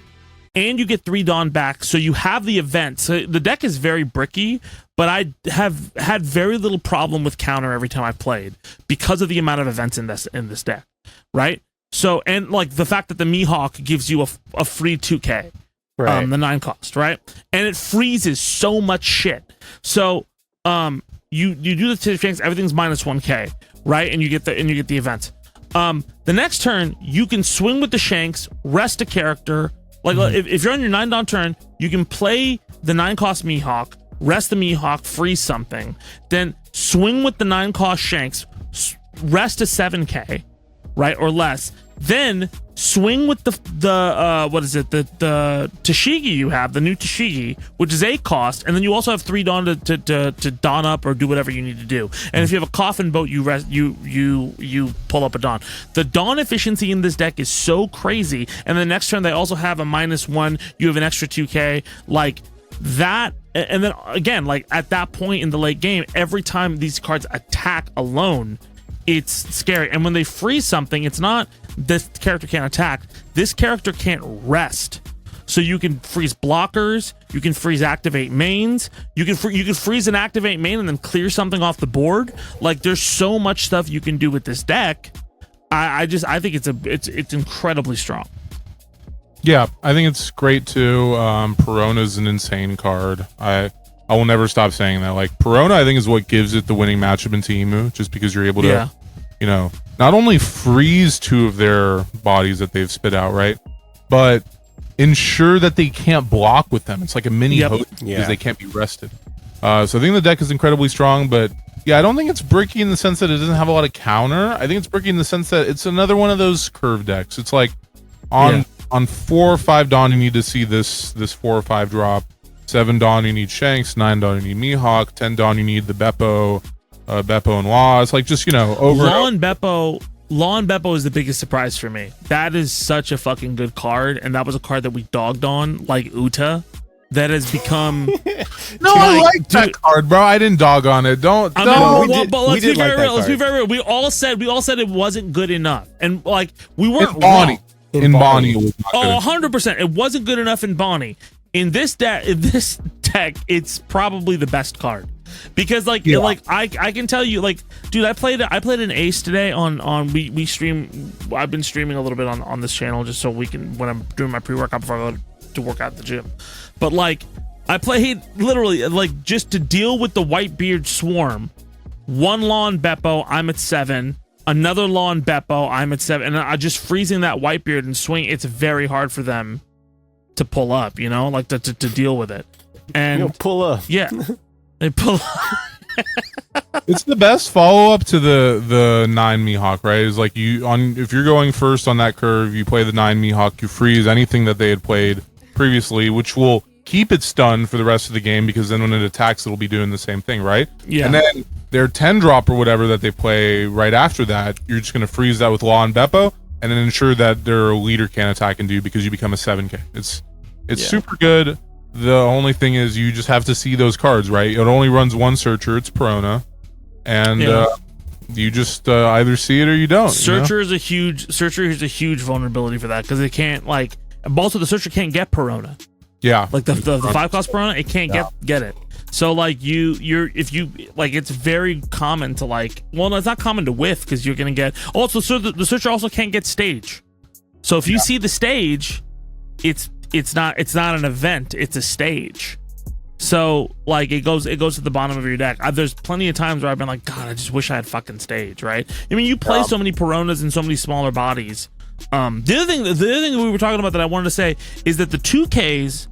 And you get 3 Dawn back, so you have the event. So the deck is very bricky, but I have had very little problem with counter every time I've played because of the amount of events in this deck, right? So, and like the fact that the MIHAWK gives you a free 2K, right? The 9 cost, right? And it freezes so much shit. So, you do the Shanks, everything's -1K, right? And you get the event. The next turn you can swing with the Shanks, rest a character. Like if you're on your 9 Dawn turn, you can play the 9 cost MIHAWK, rest the MIHAWK, freeze something, then swing with the 9 cost Shanks, rest a 7K, right, or less. Then swing with the Tashigi you have, the new Tashigi, which is 8 cost, and then you also have 3 Dawn to Dawn up or do whatever you need to do. And if you have a coffin boat, you rest, you pull up a Dawn. The Dawn efficiency in this deck is so crazy. And the next turn they also have a -1. You have an extra 2K, like that. And then again, like at that point in the late game, every time these cards attack alone, it's scary. And when they freeze something, it's not this character can't attack. This character can't rest. So you can freeze blockers, you can freeze activate mains, you can freeze and activate main and then clear something off the board. Like there's so much stuff you can do with this deck. I think it's incredibly strong. Yeah, I think it's great too. Perona's an insane card. I will never stop saying that. Like Perona, I think is what gives it the winning matchup into Emu, just because you're able to, you know, not only freeze 2 of their bodies that they've spit out, right, but ensure that they can't block with them. It's like a mini host because they can't be rested. So I think the deck is incredibly strong, but yeah, I don't think it's bricky in the sense that it doesn't have a lot of counter. I think it's bricky in the sense that it's another one of those curve decks. It's like on 4 or 5 Dawn, you need to see this 4 or 5 drop. 7 Dawn, you need Shanks. 9 Dawn, you need MIHAWK. 10 Dawn, you need the Beppo and Law. It's like just, you know, over. Law and Beppo is the biggest surprise for me. That is such a fucking good card, and that was a card that we dogged on, like Uta. That has become I like that card, bro. I didn't dog on it. Don't. Let's be very real. Let's be very real. We all said it wasn't good enough, and like we weren't wrong. In Bonnie, it was not good. 100%. It wasn't good enough in Bonnie. in this deck, it's probably the best card. Because like I can tell you, like, dude, I played an ace today on we stream. I've been streaming a little bit on this channel just so we can, when I'm doing my pre-workout before I go to work out at the gym. But like I played literally like just to deal with the Whitebeard swarm. One lawn Beppo, I'm at 7. Another lawn Beppo, I'm at 7. And I just freezing that Whitebeard and swing. It's very hard for them to pull up, you know, like to deal with it. And pull up. Yeah. They pull. It's the best follow up to the 9 MIHAWK, right? Is like if you're going first on that curve, you play the 9 MIHAWK, you freeze anything that they had played previously, which will keep it stunned for the rest of the game, because then when it attacks, it'll be doing the same thing, right? Yeah. And then their 10 drop or whatever that they play right after that, you're just gonna freeze that with Law and Beppo, and then ensure that their leader can't attack and do, because you become a 7K. It's super good. The only thing is you just have to see those cards, right? It only runs one searcher. It's Perona, and you just either see it or you don't. Searcher is a huge vulnerability for that, because it can't, like, also the searcher can't get Perona. Yeah, like the 5-cost Perona, it can't get it. So like if you like, it's very common to like, well, no, it's not common to whiff, because you're gonna get also, so the searcher also can't get stage. So if you see the stage, it's not an event, it's a stage. So like it goes to the bottom of your deck. There's plenty of times where I've been like, God, I just wish I had fucking stage, right? I mean, you play so many Peronas and so many smaller bodies. The other thing we were talking about that I wanted to say is that the 2Ks,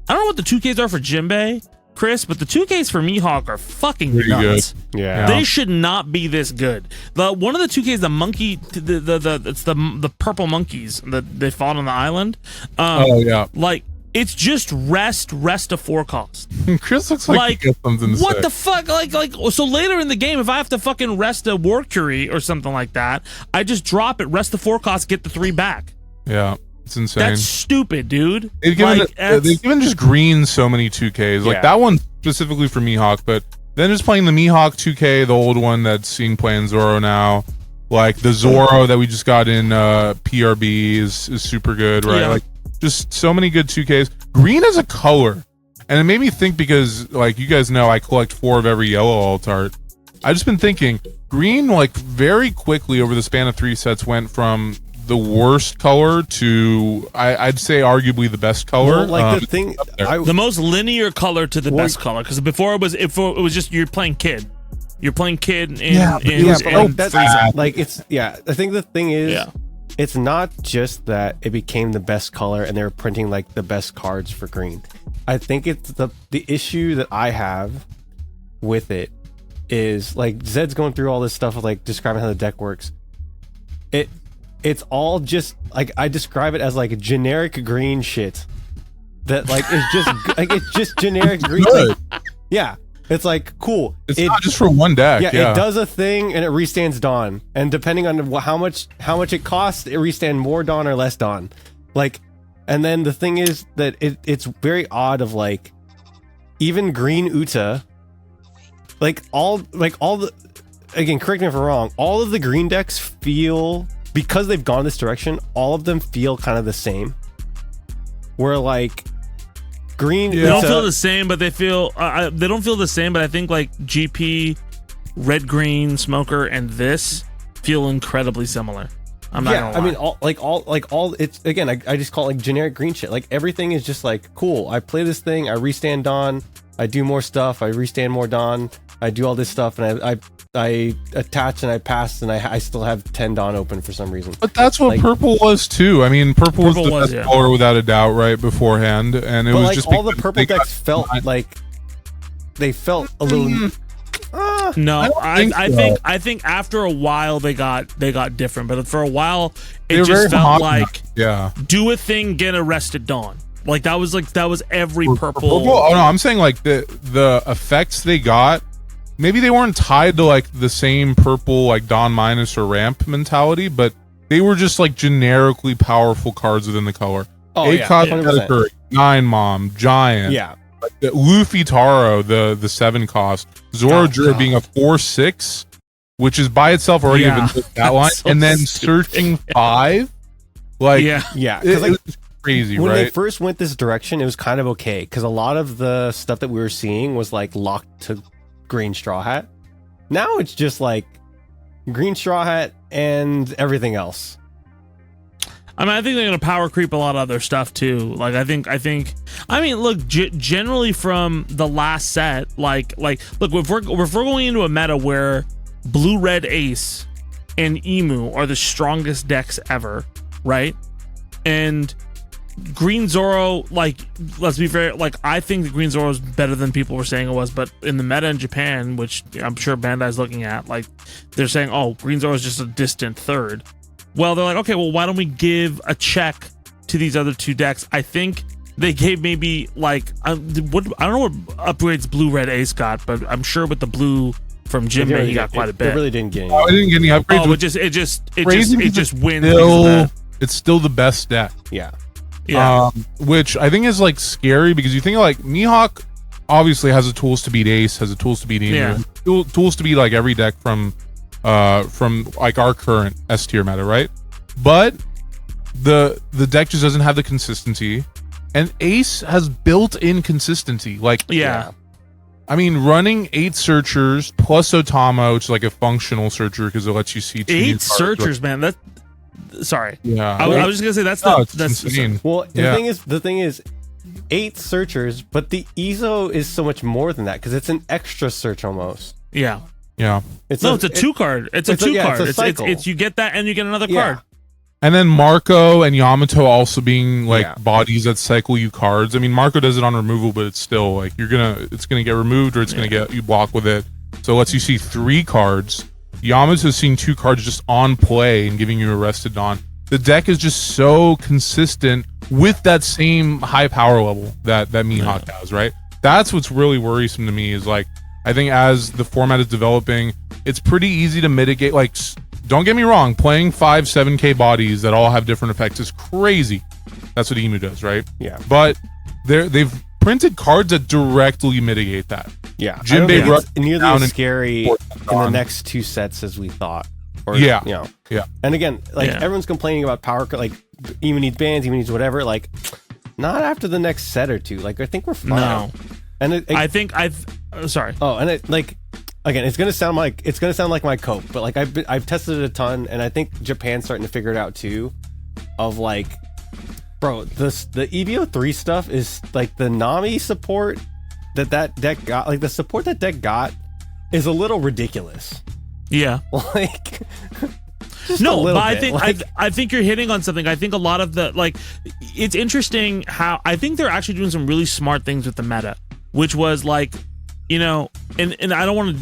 I don't know what the 2Ks are for Jinbei, Chris, but the 2Ks for MIHAWK are fucking pretty nuts. good. Yeah, they should not be this good. One of the 2Ks, the monkey, it's the purple monkeys that they fought on the island. Like, it's just rest a 4-cost. Chris looks like he got something to what say. the fuck? Like so later in the game, if I have to fucking rest a War Curie or something like that, I just drop it, rest the 4-cost, get the 3 back. Yeah, it's insane. That's stupid, dude. They've given just green so many 2Ks. Like that one specifically for MIHAWK, but then just playing the MIHAWK 2K, the old one that's seeing playing Zoro now. Like the Zoro that we just got in PRB is super good, right? Yeah. Like just so many good 2Ks. Green as a color. And it made me think, because like you guys know I collect 4 of every yellow alt art. I've just been thinking green, like, very quickly over the span of 3 sets went from the worst color to I'd say arguably the best color. Well, like the thing, the most linear color to the best color, because before it was just you're playing kid. You're playing kid in that's like it's I think the thing is it's not just that it became the best color and they're printing like the best cards for green. I think it's the issue that I have with it is, like, Zed's going through all this stuff of like describing how the deck works. It's all just like, I describe it as like generic green shit that like is just like, it's just generic green. Like, yeah, it's like cool. It's not just for one deck. Yeah, it does a thing and it restands Dawn, and depending on how much it costs, it restand more Dawn or less Dawn. Like, and then the thing is that it's very odd of like, even green Uta, like all the, again, correct me if I'm wrong, all of the green decks feel, because they've gone this direction, all of them feel kind of the same. Where like green, they don't feel the same, but they feel they don't feel the same. But I think like GP, Red Green, Smoker, and this feel incredibly similar. I'm not gonna lie. I mean, all it's, again, I just call it like generic green shit. Like everything is just like, cool, I play this thing, I restand Dawn, I do more stuff, I restand more Dawn, I do all this stuff, and I attach and I pass, and I still have 10 Dawn open for some reason. But that's what purple was too. I mean, purple was the best color without a doubt, right, beforehand, and it was like just all the purple decks felt like they felt a little. No, I think after a while they got different, but for a while it just felt like do a thing, get arrested Dawn. Like that was every purple. Oh no, I'm saying like the effects they got, maybe they weren't tied to like the same purple like Dawn minus or ramp mentality, but they were just like generically powerful cards within the color. Oh, 8-cost Predator, 9 Mom, Giant. Yeah. Like Luffy Taro, the 7-cost. Zoro being a 4/6, which is by itself already that line, so and then stupid. Searching 5. Like because like crazy, when right? they first went this direction, it was kind of okay because a lot of the stuff that we were seeing was like locked to green Straw Hat. Now it's just like green Straw Hat and everything else. I mean, I think they're gonna power creep a lot of other stuff too. Like, I think. I mean, look, generally from the last set, like, look, if we're going into a meta where Blue Red Ace and Emu are the strongest decks ever, right? And Green Zoro, like, let's be fair, like, I think the Green Zoro is better than people were saying it was, but in the meta in Japan, which I'm sure Bandai's looking at, like, they're saying, oh, Green Zoro is just a distant third. Well, they're like, okay, well, why don't we give a check to these other two decks? I think they gave maybe like I don't know what upgrades Blue Red Ace got, but I'm sure with the blue from Jinbei he got quite a bit. It really didn't get any. I didn't get any upgrades. Oh, it just wins. It's still the best deck. Yeah. Which I think is like scary because you think like MIHAWK obviously has the tools to beat Ace, has the tools to beat Emu, tools to beat like every deck from like our current S tier meta, right? But the deck just doesn't have the consistency, and Ace has built-in consistency. Like, I mean, running 8 searchers plus Otama, which is like a functional searcher because it lets you see 8 searchers, man. That's sorry. Yeah, I was just gonna say that's insane. Well, the thing is 8 searchers, but the EZO is so much more than that because it's an extra search almost. Yeah. It's a 2 card. It's a 2 card. It's you get that and you get another card. And then Marco and Yamato also being like bodies that cycle you cards. I mean, Marco does it on removal, but it's still like it's gonna get removed or it's gonna get you block with it. So it lets you see 3 cards. Yamato's seeing 2 cards just on play and giving you Arrested Dawn. The deck is just so consistent with that same high power level that MIHAWK has, right? That's what's really worrisome to me is like, I think as the format is developing, it's pretty easy to mitigate. Like, don't get me wrong, playing 5-7K bodies that all have different effects is crazy. That's what Emu does, right? Yeah. But they've printed cards that directly mitigate that. Yeah. Jinbei I don't think it's nearly as scary in the next 2 sets as we thought. Or, yeah. You know. Yeah. And again, like everyone's complaining about power, like Emu needs bans, Emu needs whatever. Like, not after the next set or 2. Like, I think we're fine. No. And I think sorry. Oh, and it like again, it's gonna sound like my cope, but like I've tested it a ton, and I think Japan's starting to figure it out too. Of like, bro, the EVO 3 stuff is like the Nami support that deck got. Like the support that deck got is a little ridiculous. Yeah. Like. No, but I think you're hitting on something. I think a lot of the like, it's interesting how I think they're actually doing some really smart things with the meta, which was like, you know, and I don't want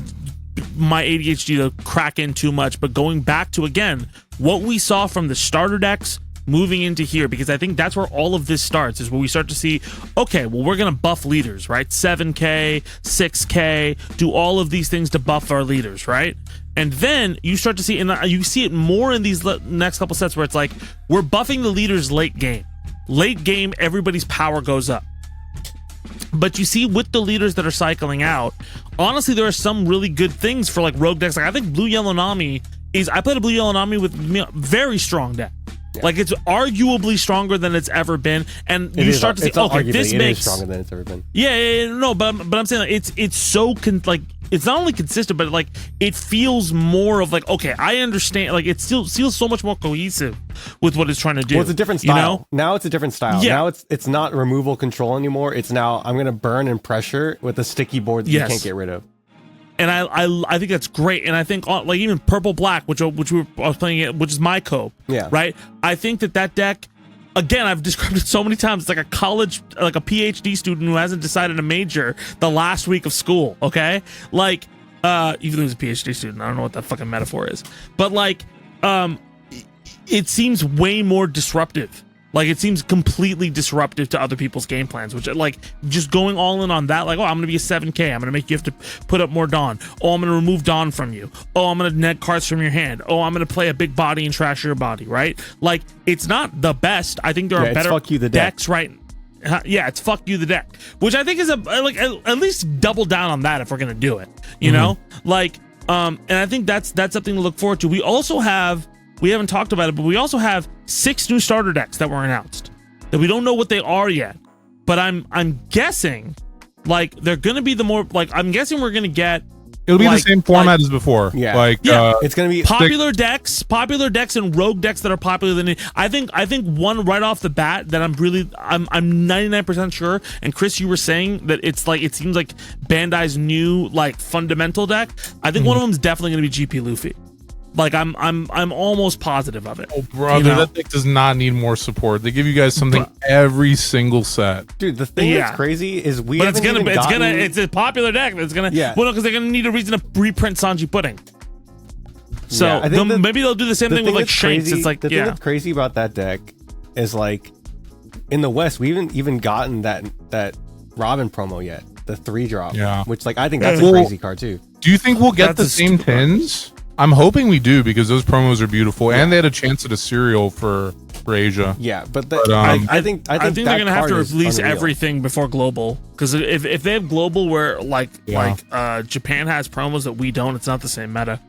my ADHD to crack in too much, but going back to again what we saw from the starter decks moving into here, because I think that's where all of this starts, is where we start to see, okay, well, we're gonna buff leaders, right? 7K, 6K, do all of these things to buff our leaders, right? And then you start to see, and you see it more in these next couple sets where it's like, we're buffing the leaders late game. Late game, everybody's power goes up. But you see with the leaders that are cycling out, honestly, there are some really good things for like rogue decks. Like I think Blue Yellow Nami I played a Blue Yellow Nami with very strong deck. Yeah. Like it's arguably stronger than it's ever been, and you start to see, okay, this makes stronger than it's ever been. Yeah, no, but I'm saying it's so like it's not only consistent, but like it feels more of like, okay, I understand. Like it still feels so much more cohesive with what it's trying to do. Well, it's a different style. You know? Now it's a different style. Yeah. Now it's not removal control anymore. It's now I'm gonna burn and pressure with a sticky board that you can't get rid of. And I think that's great, and I think like even Purple Black, I was playing it, which is my cope. Yeah. Right. I think that deck, again, I've described it so many times. It's like a PhD student who hasn't decided a major the last week of school. Okay, like even though he's a PhD student, I don't know what that fucking metaphor is, but like it seems way more disruptive. Like it seems completely disruptive to other people's game plans, which like just going all in on that, like, oh, I'm gonna be a 7K, I'm gonna make you have to put up more Dawn. Oh, I'm gonna remove Dawn from you. Oh, I'm gonna net cards from your hand. Oh, I'm gonna play a big body and trash your body, right? Like it's not the best. I think there are better fuck you the decks, right? Yeah, it's fuck you the deck, which I think is like at least double down on that if we're gonna do it, you know? Like and I think that's something to look forward to. We haven't talked about it, but we also have 6 new starter decks that were announced. that we don't know what they are yet. But I'm guessing like they're gonna be the more like I'm guessing we're gonna get. It'll be the same format as before. Yeah. It's gonna be popular decks and rogue decks that are popular than I think one right off the bat that I'm 99% sure, and Chris, you were saying that it's like it seems like Bandai's new like fundamental deck. I think one of them is definitely gonna be GP Luffy. Like I'm almost positive of it. Oh brother, that deck does not need more support. They give you guys something every single set. Dude, the thing that's crazy is it's a popular deck. It's gonna well, no, because they're gonna need a reason to reprint Sanji Pudding. So maybe they'll do the same thing with like Shanks. It's like the thing that's crazy about that deck is like in the West we haven't even gotten that Robin promo yet, the 3-drop. Yeah, which like I think that's a crazy card too. Do you think we'll get the same pins? I'm hoping we do because those promos are beautiful, and they had a chance at a cereal for Asia. Yeah, but I think they're gonna have to release everything before global, because if they have global where like Japan has promos that we don't, it's not the same meta.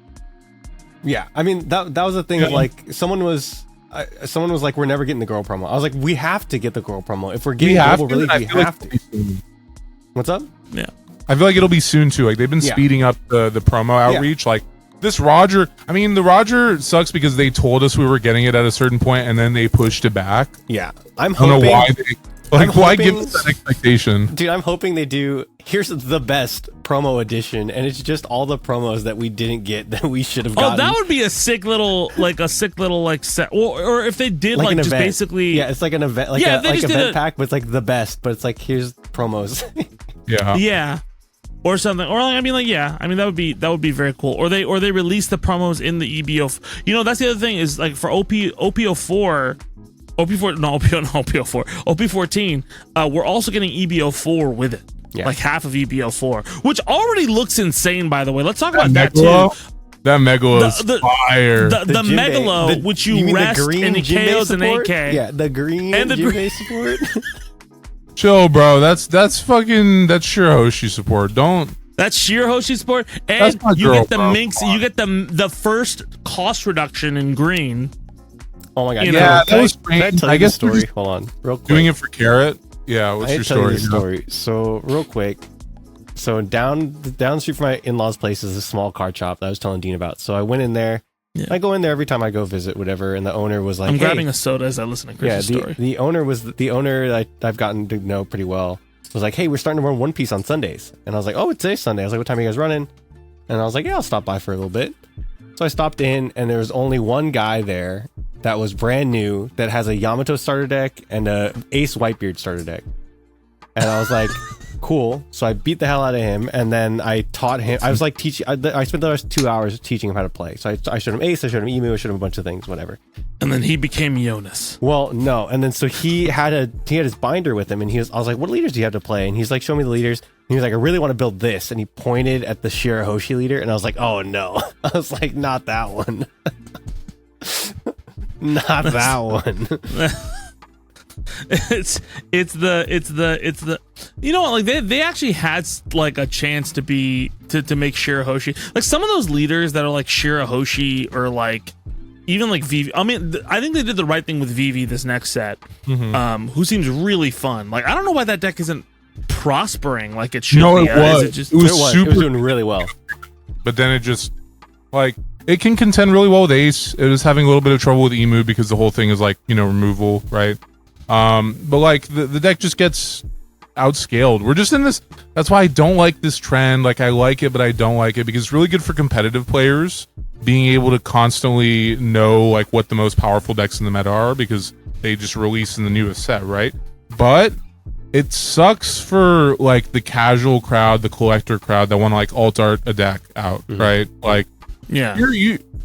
Yeah, I mean that was the thing of like someone was like, we're never getting the girl promo. I was like, we have to get the girl promo if we're getting global release. We have to. What's up? Yeah, I feel like it'll be soon too. Like they've been speeding up the promo outreach. Like this Roger, I mean the Roger sucks because they told us we were getting it at a certain point and then they pushed it back. Yeah, I don't know why why give us that expectation? Dude, I'm hoping they do. Here's the best promo edition, and it's just all the promos that we didn't get that we should have gotten. Oh, that would be a sick little set. Or if they did like just event. Basically, it's like an event, like an event pack, but it's like the best. But it's like here's promos. yeah. Or something, or like, I mean that would be very cool. Or they release the promos in the EBO. That's the other thing is like for OP14, we're also getting EBO4 with it. Yeah. Like half of EBO4, which already looks insane. By the way, let's talk about that too. That Megalo is fire. The Megalo, which you rest and it KOs an AK. Yeah, the green and the green support. Chill, bro. That's Shirahoshi support. That's Shirahoshi support, and you get the minx. You get the first cost reduction in green. Oh my god! Yeah, that was great. I guess the story. Hold on, real quick. Doing it for Carrot. Yeah, what's your story? So real quick. So down the street from my in-laws' place is a small card shop that I was telling Dean about. So I went in there. Yeah. I go in there every time I go visit, whatever, and the owner was like, I'm grabbing a soda as I listen to Chris's story. The owner that I've gotten to know pretty well was like, hey, we're starting to run One Piece on Sundays. And I was like, oh, it's today's Sunday. I was like, what time are you guys running? And I was like, yeah, I'll stop by for a little bit. So I stopped in, and there was only one guy there that was brand new that has a Yamato starter deck and a Ace Whitebeard starter deck. And I was like, cool. So I beat the hell out of him, and then I taught him. I was like teaching. I spent the last 2 hours teaching him how to play. So I showed him Ace, I showed him Emu, I showed him a bunch of things, whatever. And then he became Jonas. Well, no. And then so he had his binder with him, and I was like, what leaders do you have to play? And he's like, show me the leaders. And he was like, I really want to build this. And he pointed at the Shirahoshi leader, and I was like, oh no. I was like, not that one. Not that one. It's the you know what, like they actually had like a chance to make Shirahoshi like some of those leaders that are like Shirahoshi or like even like Vivi. I mean, I think they did the right thing with Vivi this next set. Who seems really fun. Like I don't know why that deck isn't prospering like it should. No, be. It was. It was doing really well, but then it just like it can contend really well with Ace. It was having a little bit of trouble with Emu because the whole thing is like removal, right? But like the deck just gets outscaled. We're just in this. That's why I don't like this trend. Like I like it, but I don't like it because it's really good for competitive players being able to constantly know like what the most powerful decks in the meta are because they just release in the newest set, right? But it sucks for like the casual crowd, the collector crowd that want to like alt art a deck out, right? Like, yeah,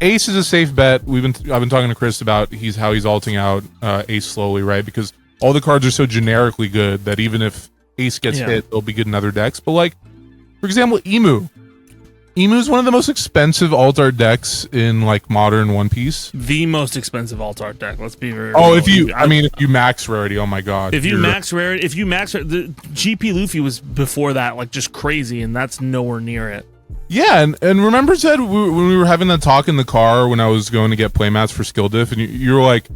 Ace is a safe bet. I've been talking to Chris about how he's alting out Ace slowly, right? Because all the cards are so generically good that even if Ace gets hit, they'll be good in other decks. But like, for example, Emu is one of the most expensive alt art decks in like modern One Piece. The most expensive alt art deck. Let's be very. Oh, real. If you max rarity, oh my god. If you max rarity, the GP Luffy was before that, like just crazy, and that's nowhere near it. Yeah, and remember, Zed, when we were having that talk in the car when I was going to get playmats for skill diff, and you were like,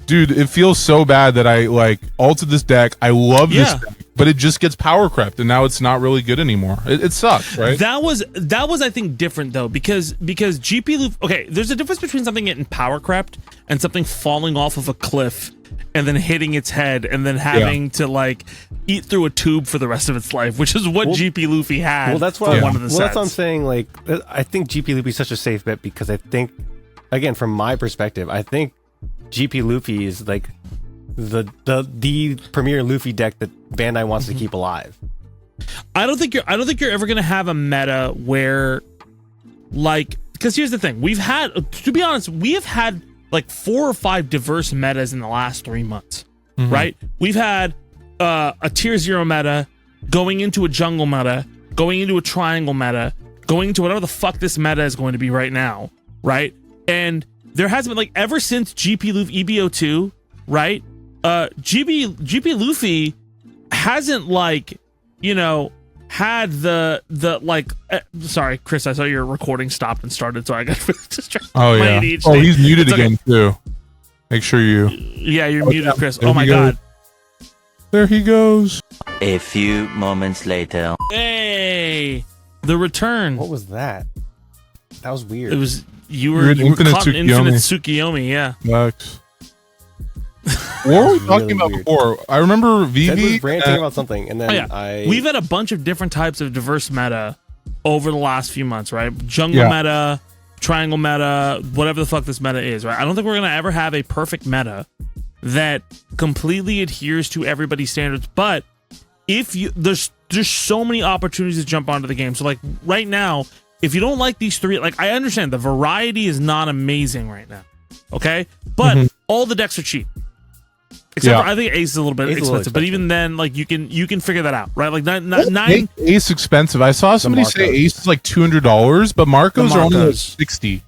dude, it feels so bad that I like ulted this deck. I love this deck, but it just gets power crept, and now it's not really good anymore. It sucks, right? That was I think different though, because GP Luffy. Okay, there's a difference between something getting power crept and something falling off of a cliff and then hitting its head and then having to like eat through a tube for the rest of its life, which is what GP Luffy had. Well, that's why one of the sets. That's what I'm saying. Like, I think GP Luffy is such a safe bet because I think, again, from my perspective, I think GP Luffy is like the premier Luffy deck that Bandai wants to keep alive. I don't think you're ever gonna have a meta where, like, because here's the thing: to be honest, we have had like 4 or 5 diverse metas in the last 3 months, right? We've had a tier 0 meta, going into a jungle meta, going into a triangle meta, going into whatever the fuck this meta is going to be right now, right? And there has been, like, ever since GP Luffy EBO2, right? GP Luffy hasn't, like, you know, had the like sorry, Chris, I saw your recording stopped and started, so I got distracted. Oh yeah. ADHD. Oh, he's muted again too. Make sure you. Yeah, you're muted, Chris. There Oh my he goes. god. There he goes. A few moments later. Hey, the return. What was that? That was weird. It was you You're were an infinite caught in Tsukiyomi. infinite Tsukiyomi. Yeah. Max. What were we talking Really about weird. before? I remember Ted was Vivi. ranting about something, and then Oh, yeah. We've had a bunch of different types of diverse meta over the last few months, right? Jungle meta, triangle meta, whatever the fuck this meta is, right? I don't think we're gonna ever have a perfect meta that completely adheres to everybody's standards, but if you there's so many opportunities to jump onto the game. So like right now, if you don't like these 3, like I understand the variety is not amazing right now, okay? But all the decks are cheap. Except for, I think Ace is a little bit expensive, but even then, like you can figure that out, right? Like nine Ace expensive. I saw somebody say Ace is like $200, but Marcos are only like 60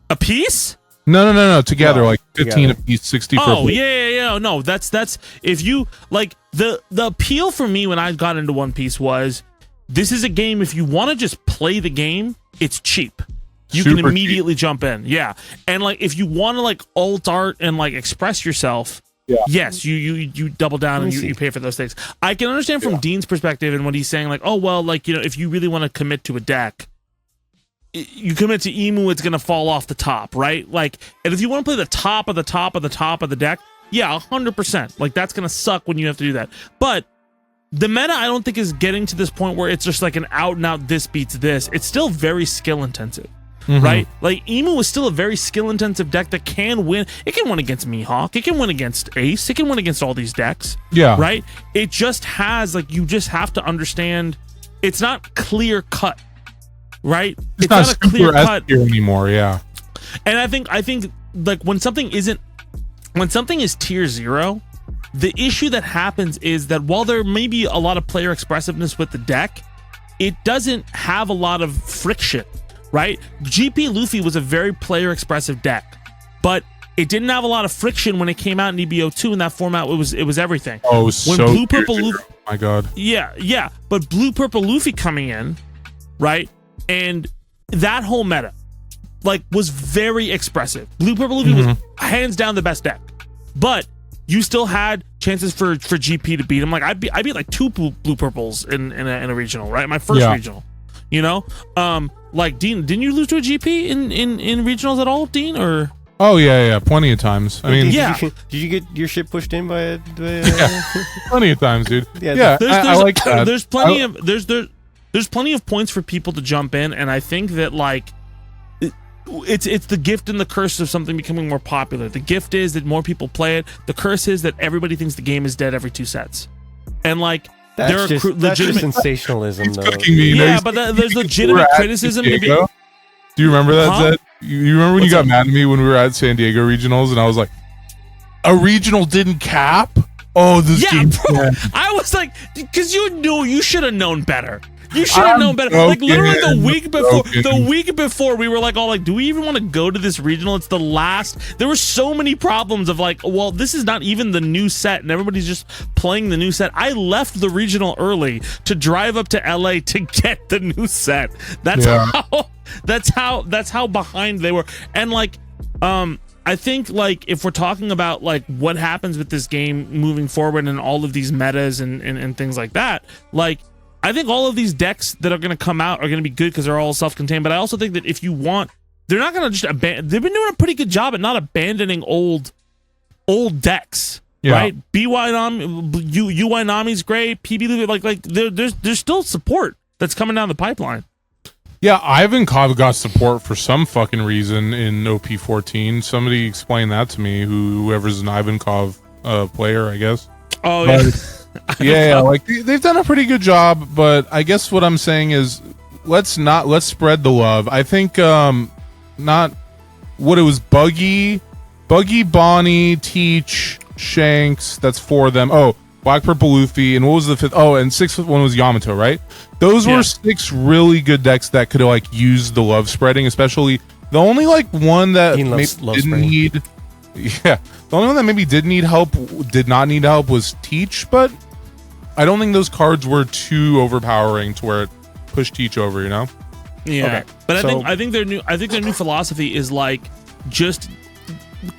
a piece. No. Together, like 15 together. a piece, 60 for. Oh yeah. No, that's if you like the appeal for me when I got into One Piece was this is a game. If you want to just play the game, it's cheap. You can immediately jump in, and like if you want to like alt art and like express yourself, yes, you double down and you pay for those things. I can understand from Dean's perspective and what he's saying, like, oh well, like, you know, if you really want to commit to a deck, you commit to Emu, it's gonna fall off the top, right? Like, and if you want to play the top of the top of the top of the deck, 100%, like that's gonna suck when you have to do that. But the meta, I don't think, is getting to this point where it's just like an out and out this beats this. It's still very skill intensive. Right? Like Emu is still a very skill intensive deck that can win. It can win against MIHAWK. It can win against Ace. It can win against all these decks. Yeah. Right? It just has, like, you just have to understand it's not clear cut. Right? It's not a clear cut anymore, And I think like when something is tier 0, the issue that happens is that while there may be a lot of player expressiveness with the deck, it doesn't have a lot of friction. Right? GP Luffy was a very player expressive deck, but it didn't have a lot of friction when it came out in EBO2 in that format. It was everything. Oh, it was when so Blue Purple Luffy, oh my god. Yeah. But Blue Purple Luffy coming in, right? And that whole meta, like, was very expressive. Blue Purple Luffy was hands down the best deck. But you still had chances for GP to beat him. Like I beat like 2 blue purples in a regional, right? My first regional. You know? Like, Dean, didn't you lose to a GP in regionals at all, Dean? Or oh yeah, plenty of times. I mean, did you get your shit pushed in by plenty of times, dude. I like that. There's plenty of points for people to jump in, and I think that, like, it's the gift and the curse of something becoming more popular. The gift is that more people play it. The curse is that everybody thinks the game is dead every 2 sets, and like. That's just sensationalism, though. But there's legitimate criticism to be. Do you remember that, Zed? You remember when you got mad at me when we were at San Diego regionals, and I was like, "A regional didn't cap? Oh, this game." Bro, I was like, because you should have known better. You should have known better. Like literally the week before, we were like, all like, do we even want to go to this regional? It's the last. There were so many problems of like, well, this is not even the new set, and everybody's just playing the new set. I left the regional early to drive up to LA to get the new set. That's how behind they were. And like, I think like if we're talking about like what happens with this game moving forward and all of these metas and things like that, like I think all of these decks that are going to come out are going to be good because they're all self-contained. But I also think that if you want, they're not going to just abandon. They've been doing a pretty good job at not abandoning old decks, right? BY Nami's great. PB like there's still support that's coming down the pipeline. Yeah, Ivankov got support for some fucking reason in OP14. Somebody explain that to me. Whoever's an Ivankov player, I guess. Oh yeah. Yeah, like they've done a pretty good job, but I guess what I'm saying is let's spread the love. I think not what it was Buggy, Bonnie, Teach, Shanks, that's 4 of them. Oh, Black Purple Luffy, and what was the 5th? Oh, and 6th one was Yamato, right? Those were 6 really good decks that could like use the love spreading, especially the only like one that maybe didn't need. Yeah, the only one that maybe did not need help was Teach, but I don't think those cards were too overpowering to where it pushed Teach over, you know? Yeah, okay, but I think their new philosophy is like just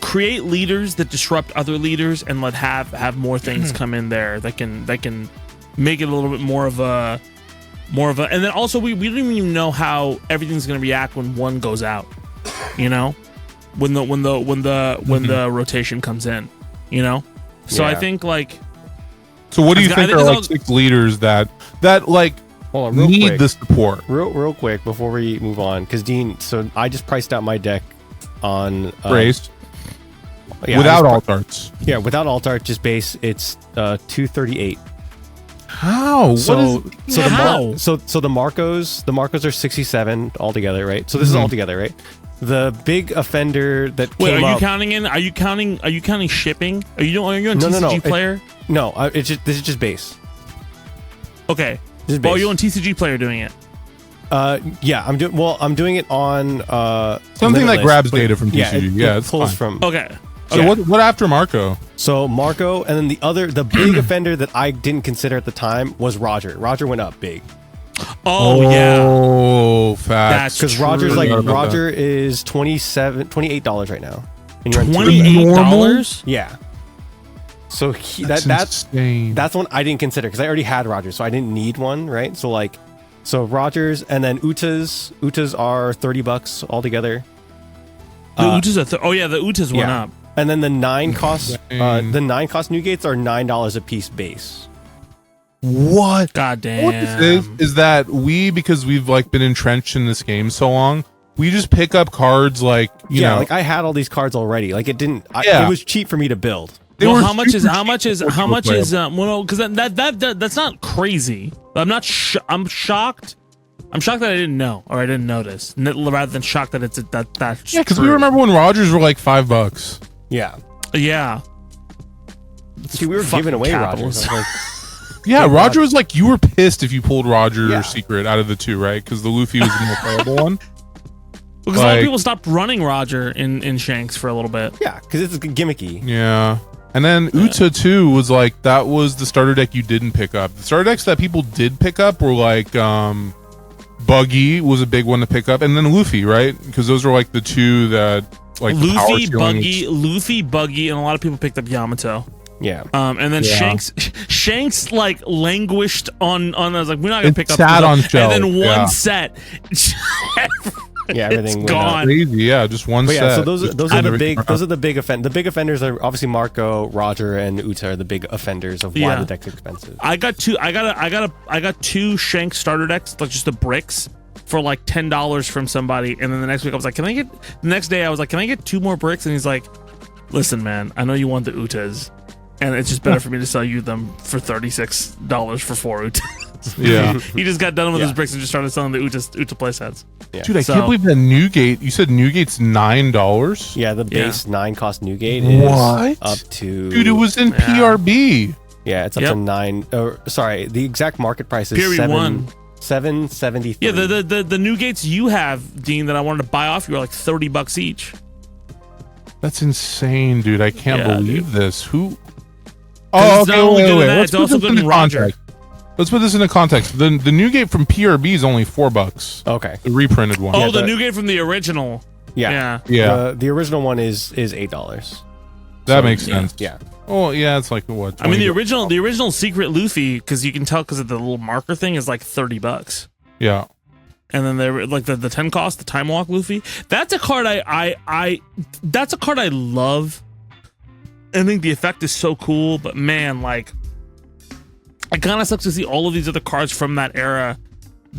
create leaders that disrupt other leaders and let have more things come in there that can make it a little bit more of a and then also we don't even know how everything's going to react when one goes out, you know, when the rotation comes in, you know. So I think like, so what do you think are like 6 leaders that like hold on, need the support real quick before we move on, because Dean, so I just priced out my deck on race yeah, without alt arts. Yeah, without alt art, just base. It's 238. How? So the Marcos are 67 altogether, right? So this is all together, right? The big offender that wait, came are you up, counting in? Are you counting shipping? Are you a TCG player? This is just base. Okay. This is base. Oh, you're on TCG player doing it. Yeah, I'm doing it on something that Limitless, grabs but data from TCG. it it's pulls fine. from. Okay. So what after Marco? So Marco, and then the big offender that I didn't consider at the time was Roger. Roger went up big. Oh, facts. Because Roger is $28 right now. And you're on $28? Yeah. So that's insane. that's one I didn't consider because I already had Rogers, so I didn't need one, right? So Rogers, and then Utas are $30 altogether. The Utas are the Utas went up. And then the 9 cost new gates are $9 a piece base. What? God damn. What this is that because we've like been entrenched in this game so long, we just pick up cards like you know. Like I had all these cards already. Like it didn't. It was cheap for me to build. Well, how much is well, because that's not crazy. I'm shocked. I'm shocked that I didn't know or I didn't notice, rather than shocked that that's because we remember when Rogers were like $5. Yeah. See, we were giving away Rogers. Yeah, Roger was like, you were pissed if you pulled Roger's secret out of the 2, right? Because the Luffy was the more playable one. Because a lot of people stopped running Roger in Shanks for a little bit. Yeah, because it's gimmicky. Yeah. And then Uta 2 was like, that was the starter deck you didn't pick up. The starter decks that people did pick up were like, Buggy was a big one to pick up, and then Luffy, right? Because those were like the 2 that like Luffy, Buggy, and a lot of people picked up Yamato. Yeah. And then Shanks like languished on. I was like, we're not gonna pick up. Sat on shelf. And then one set. Everything gone. Crazy, just one set. Yeah, so those are the big offenders. The big offenders are obviously Marco, Roger, and Uta are the big offenders of why the deck's expensive. I got 2 Shanks starter decks, like just the bricks, for like $10 from somebody, and then the next week I was like, can I get 2 more bricks? And he's like, listen, man, I know you want the Utas, and it's just better for me to sell you them for $36 for 4 Utas. Yeah. He just got done with his bricks and just started selling the Uta playsets. Yeah. Dude, I can't believe that Newgate. You said Newgate's $9. Yeah, the base 9 cost Newgate is up to. Dude, it was in PRB. Yeah, it's up to 9. Sorry, the exact market price is $7.73. Yeah, the Newgates you have, Dean, that I wanted to buy off you are like $30 each. That's insane, dude. I can't believe this. Who? Oh, okay. Wait. It's also good in Roger. Let's put this into context. The Newgate from PRB is only $4. Okay. The reprinted one. Oh, the Newgate from the original. Yeah. Yeah. The original one is $8. That makes sense. Yeah. Oh yeah, it's like what? I mean, the 20 original secret Luffy, because you can tell because of the little marker thing, is like $30. Yeah. And then there, like the 10 cost, the Time Walk Luffy. That's a card that's a card I love. I think the effect is so cool, but man, like, it kind of sucks to see all of these other cards from that era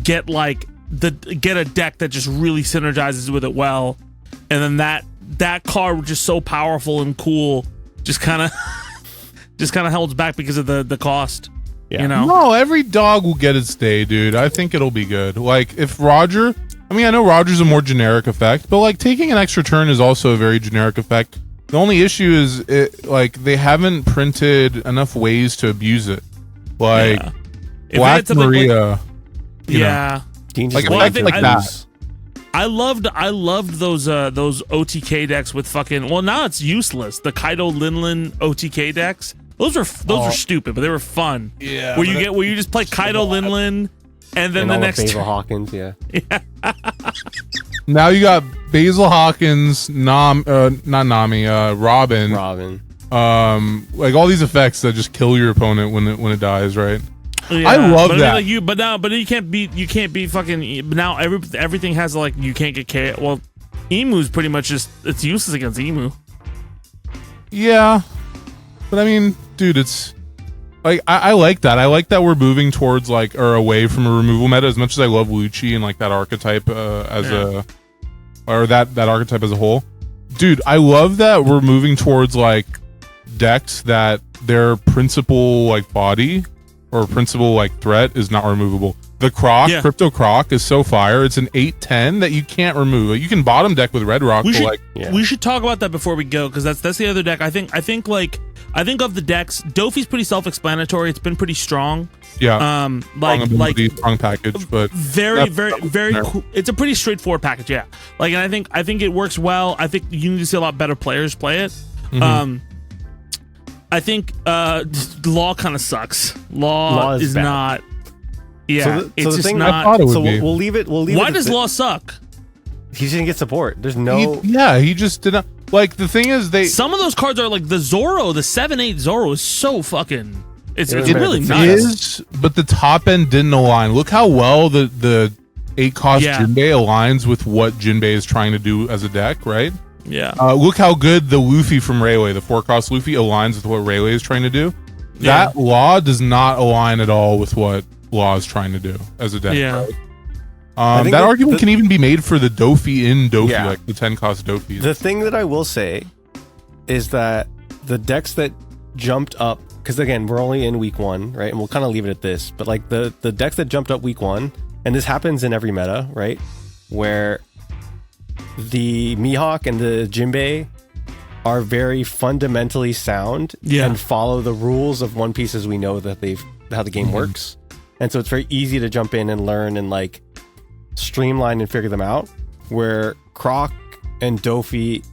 get get a deck that just really synergizes with it well, and then that card, which is so powerful and cool, just kind of held back because of the cost. Yeah. You know? No, every dog will get its day, dude. I think it'll be good. Like if Roger, I mean, I know Roger's a more generic effect, but like taking an extra turn is also a very generic effect. The only issue is they haven't printed enough ways to abuse it. Like Black Maria. Yeah. Like effect like that. I loved those OTK decks with fucking, well, now it's useless. The Kaido Linlin OTK decks. Those were stupid, but they were fun. Yeah. Where you just play Kaido Linlin, and then the next Basil Hawkins, yeah. Now you got Basil Hawkins, not Nami, Robin. Like all these effects that just kill your opponent when it dies, right? Yeah, I love that. I mean, but you can't be fucking. Now everything has like, you can't get K. Well, Emu's pretty much just, it's useless against Emu. Yeah, but I mean, dude, it's like I like that. I like that we're moving towards like, or away from a removal meta. As much as I love Lucci and like that archetype that archetype as a whole, dude, I love that we're moving towards like decks that their principal like body or principal like threat is not removable. The Croc, Crypto Croc, is so fire. It's an 8/10 that you can't remove. Like, you can bottom deck with Red Rock. We should talk about that before we go, because that's the other deck. I think of the decks, Dofi's pretty self-explanatory. It's been pretty strong. Yeah. Strong package, but very cool. It's a pretty straightforward package. Yeah. Like, and I think it works well. I think you need to see a lot better players play it. Mm-hmm. I think Law kind of sucks. Law is not. Yeah, it's just not. I thought it would be. We'll leave it. Why does Law suck? He didn't get support. There's no. He just didn't. Like, the thing is, some of those cards are like the Zoro, the 7/8 Zoro is so fucking. It's really nice. It is, but the top end didn't align. Look how well the 8-cost Jinbei aligns with what Jinbei is trying to do as a deck, right? Yeah. Look how good the Luffy from Railway, the 4-cost Luffy, aligns with what Railway is trying to do. Yeah. That Law does not align at all with what Law is trying to do as a deck. Yeah. Right? That argument can even be made for the Dofi in Dofi, like the 10-cost Dofi. The thing that I will say is that the decks that jumped up, because again, we're only in week 1, right? And we'll kind of leave it at this, but like the decks that jumped up week 1, and this happens in every meta, right? Where the MIHAWK and the Jinbei are very fundamentally sound and follow the rules of One Piece as we know that how the game works. And so it's very easy to jump in and learn and like streamline and figure them out, where Croc and Dofi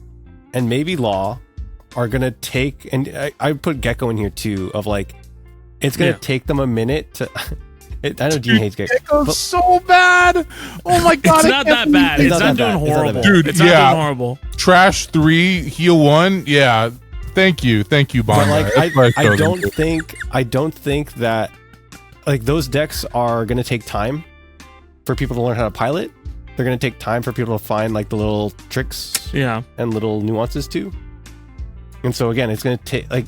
and maybe Law are going to take, and I put Gecko in here too, of like, it's going to take them a minute to... I know Dean hates Gecko. Gecko's so bad. Oh my god. It's not that bad. It's not doing horrible. Dude, it's not doing horrible. Trash 3, heal 1. Yeah. Thank you, Bond. But like, I don't think that like those decks are going to take time for people to learn how to pilot. They're going to take time for people to find like the little tricks and little nuances too. And so again, it's going to take like,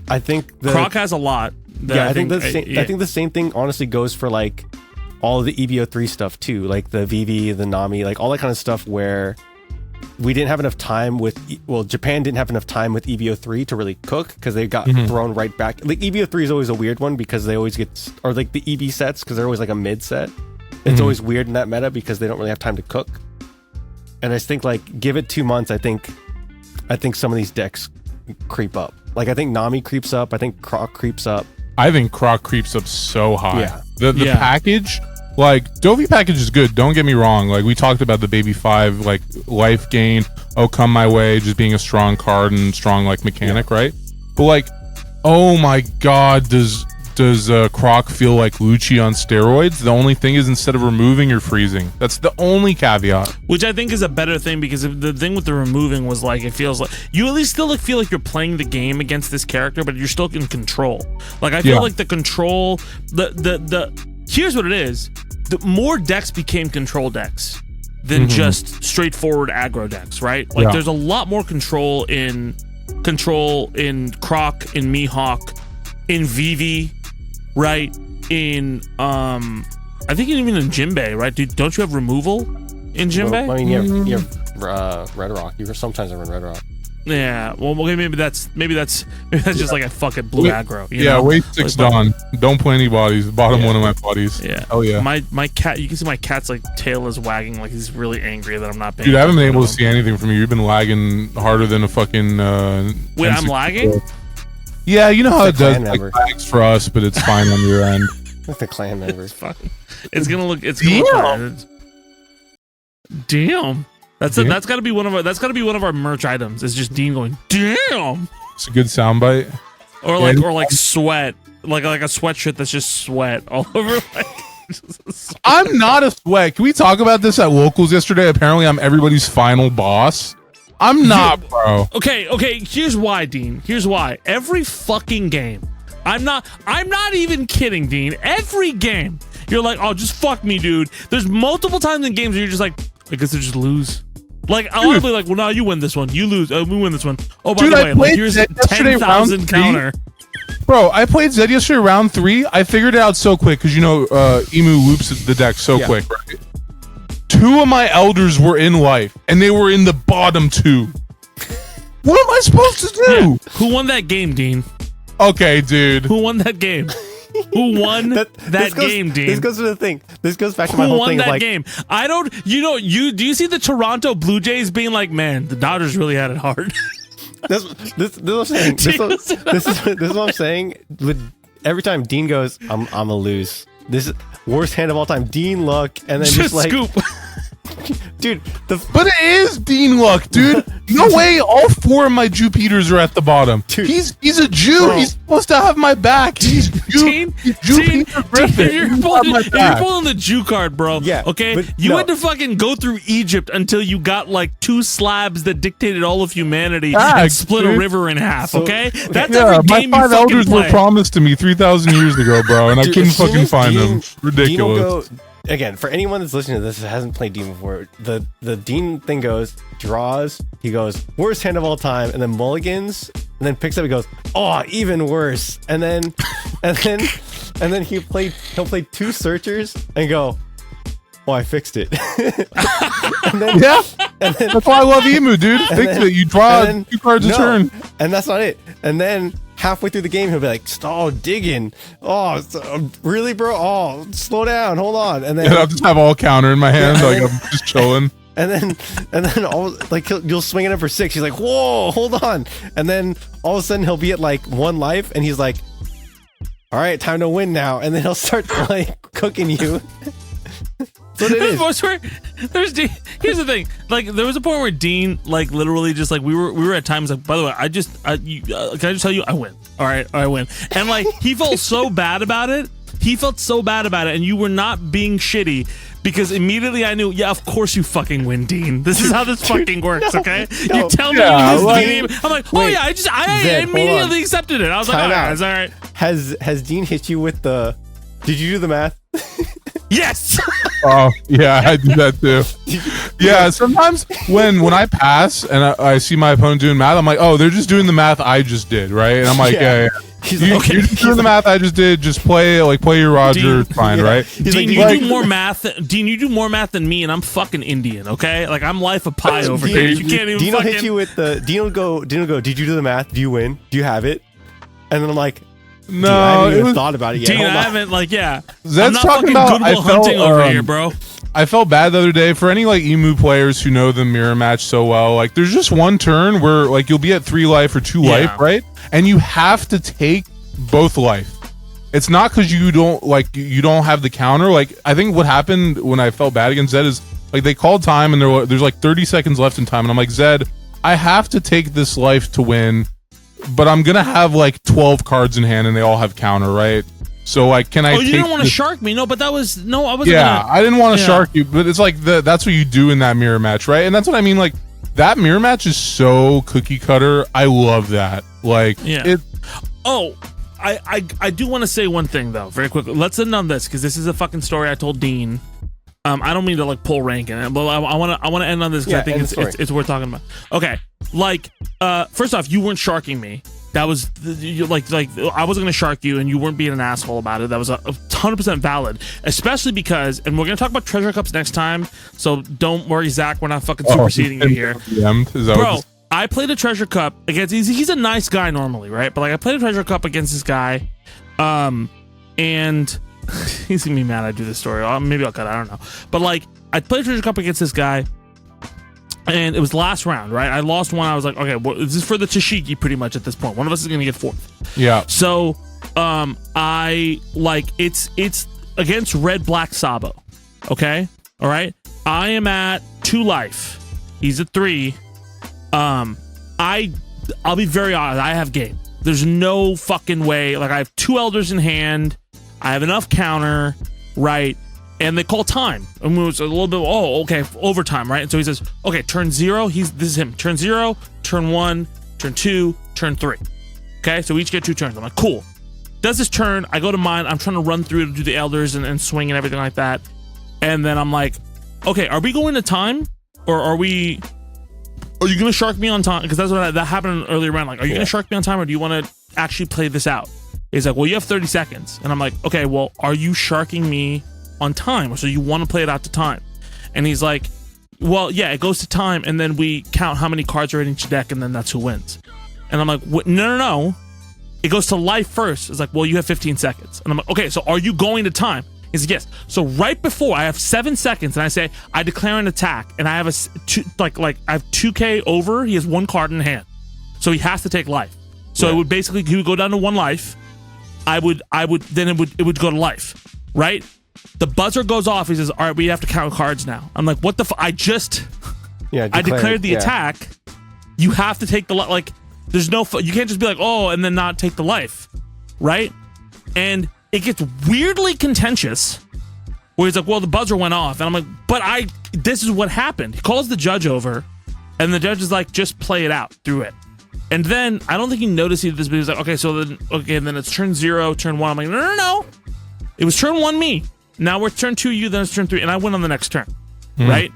I think Croc has a lot. I think the same thing honestly goes for like all of the EBO3 stuff too, like the VV, the Nami, like all that kind of stuff where we didn't have enough time Japan didn't have enough time with EBO3 to really cook, because they got thrown right back. Like EBO3 is always a weird one because they always get, or like the EB sets, because they're always like a mid set. It's always weird in that meta because they don't really have time to cook. And I just think like, give it 2 months, I think some of these decks creep up. Like I think Nami creeps up, I think Croc creeps up. I think Croc creeps up so high. Yeah. The package, like Dovi package is good. Don't get me wrong. Like we talked about the Baby 5, like life gain. Oh, come my way, just being a strong card and strong like mechanic, right? But like, oh my god, does Croc feel like Lucci on steroids? The only thing is instead of removing, you're freezing. That's the only caveat. Which I think is a better thing, because the thing with the removing was like, it feels like you at least still like feel like you're playing the game against this character, but you're still in control. Like I feel like the control, here's what it is: the more decks became control decks than just straightforward aggro decks, right? Like there's a lot more control in Croc, in MIHAWK, in Vivi, right? In I think even in Jinbei, right? Dude, don't you have removal in Jinbei? Well, I mean, you have Red Rock. You sometimes run Red Rock. Yeah. Well, okay, maybe that's just like a fucking blue aggro. You know? Wait 6 Dawn. Don't play any bodies. Bottom one of my bodies. Yeah. Oh yeah. My cat. You can see my cat's like tail is wagging, like he's really angry that I'm not paying. Dude, I haven't been able to see anything from you. You've been lagging harder than a fucking. Wait, I'm lagging? Yeah, you know how it does. Clan Like, lags for us, but it's fine on your end. With the clan members. It's gonna look. It's gonna look hard. Damn. That's got to be one of our merch items. It's just Dean going, damn. It's a good soundbite. Or like sweat, like a sweatshirt that's just sweat all over. Like, I'm not a sweat. Can we talk about this at locals yesterday? Apparently, I'm everybody's final boss. I'm not, bro. Okay. Here's why, Dean. Here's why. Every fucking game. I'm not even kidding, Dean. Every game, you're like, oh, just fuck me, dude. There's multiple times in games where you're just like, I guess I just lose. Like, I'll be like, well, no, you win this one. You lose. We win this one. Oh, by the way, like, here's 10,000 counter. Bro, I played Zed yesterday round 3. I figured it out so quick because, you know, Emu loops the deck so quick, right? 2 of my elders were in life, and they were in the bottom 2. What am I supposed to do? Yeah. Who won that game, Dean? Okay, dude. Who won that game? Who won that game, Dean? This goes to the thing. This goes back to my whole thing of like, game? I don't. You know, do you see the Toronto Blue Jays being like, man, the Dodgers really had it hard. this is what I'm saying. This is what I'm saying. With every time Dean goes, I'm gonna lose. This is worst hand of all time. Dean luck, and then just like scoop. Dude, but it is Dean luck, dude. No way. All 4 of my Jupiters are at the bottom. Dude. He's a Jew. Bro. He's supposed to have my back. He's Jupiter Griffin. If you're pulling the Jew card, bro. Yeah. Okay. You had to fucking go through Egypt until you got like 2 slabs that dictated all of humanity and split a river in half. Okay. That's every game my 5 elders play. were promised to me 3,000 years ago, bro, and I couldn't fucking find them. Ridiculous. Again, for anyone that's listening to this that hasn't played Dean before, the Dean thing goes, draws, he goes, worst hand of all time, and then mulligans, and then picks up, he goes, oh, even worse. And then he'll play 2 searchers and go, oh, I fixed it. and then that's why I love Emu, dude. Fix it. You draw 2 cards a turn. And that's not it. And then halfway through the game, he'll be like, "Oh, digging. Oh, really, bro? Oh, slow down. Hold on." And then I'll just have all counter in my hand, like I'm just chilling. And then all like you'll swing it up for 6. He's like, "Whoa, hold on!" And then all of a sudden he'll be at like 1 life, and he's like, "All right, time to win now." And then he'll start like cooking you. That's what it is. Here's the thing. Like, there was a point where Dean, like, literally just like we were at times like, by the way, can I just tell you, I win. All right, I win. And like, he felt so bad about it. And you were not being shitty. Because immediately I knew, yeah, of course you fucking win, Dean. This is how this fucking works, okay? You tell me you lose game. I'm like, oh yeah, I immediately accepted it. I was like, all right, it's all right. Has Dean hit you with the? Did you do the math? Yes. Oh yeah, I do that too. Yeah, sometimes when I pass and I see my opponent doing math, I'm like, oh, they're just doing the math I just did, right? And I'm like, yeah. You're just doing the math I just did. Just play your Roger, Dean, fine, right? Dean, you do more math. Dean, you do more math than me, and I'm fucking Indian, okay? Like I'm life of pi over here. You can't even. Dean will hit you with the. Dean will go. Did you do the math? Do you win? Do you have it? And then I'm like, no, I haven't even thought about it yet. Dean, I haven't Zed's I'm not talking fucking about. Goodwill hunting over here, bro. I felt bad the other day for any like Emu players who know the mirror match so well. Like, there's just one turn where like you'll be at 3 life or 2 life, right? And you have to take both life. It's not because you don't have the counter. Like, I think what happened when I felt bad against Zed is like they called time and there's like 30 seconds left in time, and I'm like, Zed, I have to take this life to win, but I'm gonna have like 12 cards in hand and they all have counter, right? So like, can I? Oh, you take didn't want to this- shark me? No, but that was no. I wasn't. Yeah, gonna, I didn't want to yeah. shark you, but it's like that's what you do in that mirror match, right? And that's what I mean. Like that mirror match is so cookie cutter. I love that. Like Yeah. it. Oh, I do want to say one thing though, very quickly. Let's end on this because this is a fucking story I told Dean. I don't mean to like pull rank in it, but I want to end on this because I think it's worth talking about. Okay, like first off, you weren't sharking me. That was like I wasn't gonna shark you, and you weren't being an asshole about it. That was 100% valid, especially because, and we're gonna talk about treasure cups next time. So don't worry, Zach. We're not fucking superseding you here, bro. I played a treasure cup against. He's a nice guy normally, right? But like I played a treasure cup against this guy, and he's gonna be mad I do this story. Maybe I'll cut it, I don't know. But like I played a treasure cup against this guy. And it was last round, right? I lost one. I was like, okay, well, this is for the Tashiki pretty much at this point. One of us is gonna get fourth. Yeah. So, I like it's against Red Black Sabo. Okay, all right. I am at 2 life. He's at 3. I'll be very honest. I have game. There's no fucking way. Like I have 2 elders in hand. I have enough counter, right? And they call time, and it was a little bit. Oh, okay, overtime, right? And so he says, okay, turn 0. This is him. Turn 0, turn 1, turn 2, turn 3. Okay, so we each get 2 turns. I'm like, cool. Does this turn? I go to mine. I'm trying to run through to do the elders and swing and everything like that. And then I'm like, okay, are we going to time, or are you gonna shark me on time? Because that's what that happened earlier round. Like, are you gonna shark me on time, or do you want to actually play this out? He's like, well, you have 30 seconds, and I'm like, okay, well, are you sharking me on time, so you want to play it out to time? And he's like, well, yeah, it goes to time, and then we count how many cards are in each deck, and then that's who wins. And I'm like, no, it goes to life first. It's like, well, you have 15 seconds. And I'm like, okay, so are you going to time? He's like, yes. So right before I have 7 seconds, and I say I declare an attack, and I have I have 2k over. He has 1 card in hand, so he has to take life. So it would basically, he would go down to 1 life. I would then it would go to life, right? The buzzer goes off. He says, all right, we have to count cards now. I'm like, what the I declared the attack. You have to take the like. There's no you can't just be like, oh, and then not take the life, right? And it gets weirdly contentious where he's like, well, the buzzer went off, and I'm like, but this is what happened. He calls the judge over, and the judge is like, just play it out through it. And then I don't think he noticed this, but he was like, okay, and then it's turn 0, turn 1. I'm like, no. It was turn 1 me. Now we're turn 2 you, then it's turn 3, and I win on the next turn, right?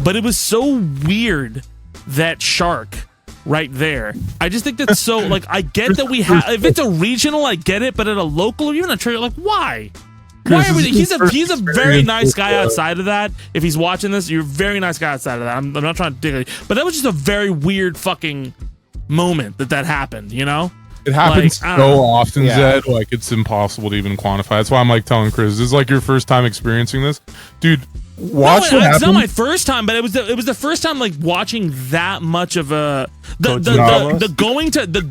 But it was so weird, that shark right there. I just think that's so, like, I get that we have, if it's a regional, I get it, but at a local or even a trade, like, why? Why are we, he's a very nice guy outside of that. If he's watching this, you're a very nice guy outside of that. I'm not trying to dig it, but that was just a very weird fucking moment that happened, you know? It happens like, so often, Zed, like it's impossible to even quantify. That's why I'm like telling Chris, this is like your first time experiencing this, dude. Watch what happens. It's not my first time, but it was the first time like watching that much of a the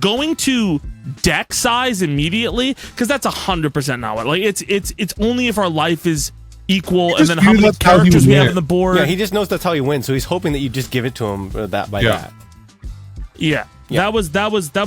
going to deck size immediately, because that's 100% not what, like it's only if our life is equal, and then how many characters we have on the board. Yeah, he just knows that's how he wins, so he's hoping that you just give it to him that. Yeah. That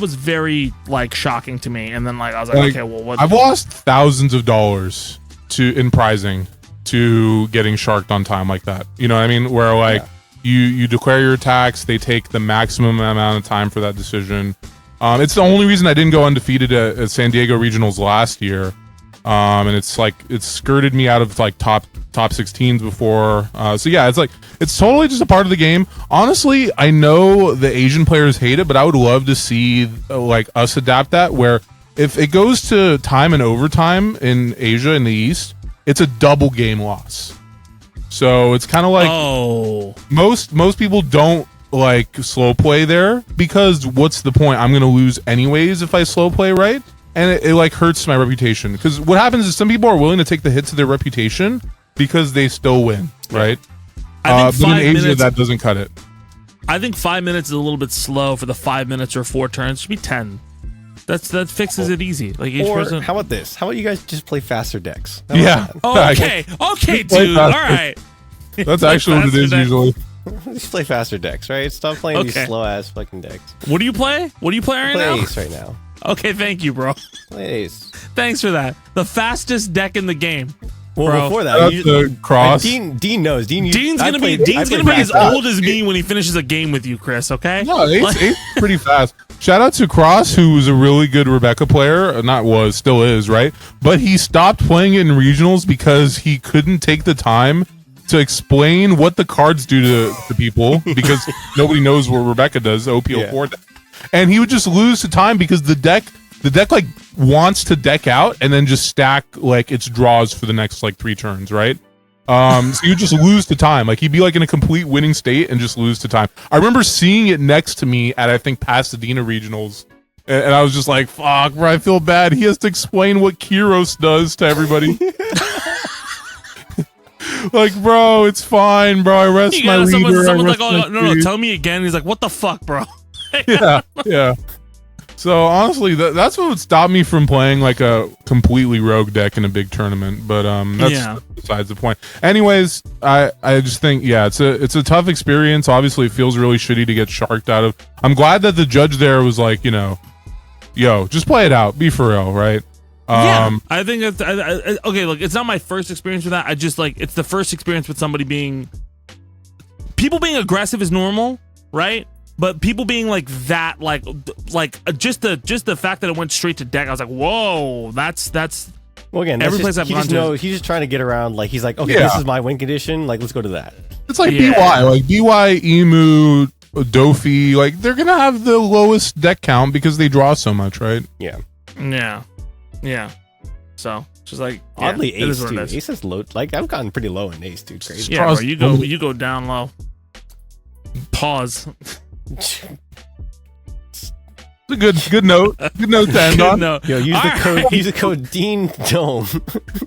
was very like shocking to me, and then like I was like, okay, well, what? I've lost thousands of dollars in prizing to getting sharked on time like that. You know what I mean? Where like you declare your attacks, they take the maximum amount of time for that decision. It's the only reason I didn't go undefeated at San Diego Regionals last year, and it's like it's skirted me out of like top 16s before. So yeah, it's totally just a part of the game. Honestly, I know the Asian players hate it, but I would love to see like us adapt that, where if it goes to time and overtime in Asia in the East, it's a double game loss. So it's kind of like most people don't like slow play there, because what's the point? I'm gonna lose anyways if I slow play, right? And it like hurts my reputation, because what happens is some people are willing to take the hits of their reputation because they still win, right? I think but in Asia, that doesn't cut it. I think 5 minutes is a little bit slow for the 5 minutes or 4 turns. It should be 10. That fixes it easy. Like each person. How about this? How about you guys just play faster decks? Okay, dude. All right. That's actually what it is usually. Just play faster decks, right? Stop playing these slow ass fucking decks. What do you play? What do you play right now? Ace right now. Okay, thank you, bro. Ace. Thanks for that. The fastest deck in the game. Well, Bro. before That's that, the cross. Dean knows. Dean's gonna be as old as me when he finishes a game with you, Chris. Okay? No, Ace pretty fast. Shout out to Cross, who was a really good Rebecca player. Still is, right? But he stopped playing it in regionals because he couldn't take the time to explain what the cards do to people because nobody knows what Rebecca does, OP14. Yeah. And he would just lose to time because the deck like wants to deck out and then just stack like its draws for the next like 3 turns, right? So you just lose to time. Like he'd be like in a complete winning state and just lose to time. I remember seeing it next to me at I think Pasadena regionals, and I was just like, "Fuck, bro, I feel bad." He has to explain what Kyros does to everybody. Like, bro, it's fine, bro. I rest my leader. Someone's like, "Oh, no, tell me again." He's like, "What the fuck, bro?" Yeah. So honestly, that's what would stop me from playing like a completely rogue deck in a big tournament. But that's besides the point. Anyways, I just think it's a tough experience. Obviously, it feels really shitty to get sharked out of. I'm glad that the judge there was like, yo, just play it out, be for real, right? I think it's okay. Look, it's not my first experience with that. I just like it's the first experience with somebody people being aggressive is normal, right? But people being like that, like just the fact that it went straight to deck, I was like, whoa, that's. Well, again, every place I've gone to. He's just trying to get around. Like he's like, okay, this is my win condition. Like let's go to that. It's like BY, like BY, Emu, Dofi, like they're gonna have the lowest deck count because they draw so much, right? Yeah. So just like oddly, Ace too. Ace is low. Like I've gotten pretty low in Ace, dude. Crazy. Yeah, bro, you go down low. Pause. It's a good note. Good note to end on. Yo, use the code Dean Dome.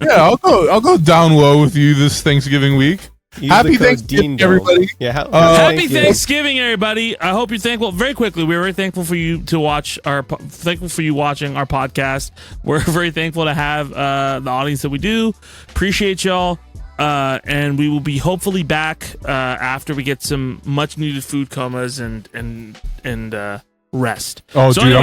Yeah, I'll go down low with you this Thanksgiving week. Happy Thanksgiving, everybody. Yeah, happy Thanksgiving, everybody. I hope you're thankful. Very quickly, we're very thankful for you to watch thankful for you watching our podcast. We're very thankful to have the audience that we do. Appreciate y'all. And we will be hopefully back after we get some much needed food comas and rest. Oh, so dude, anyway,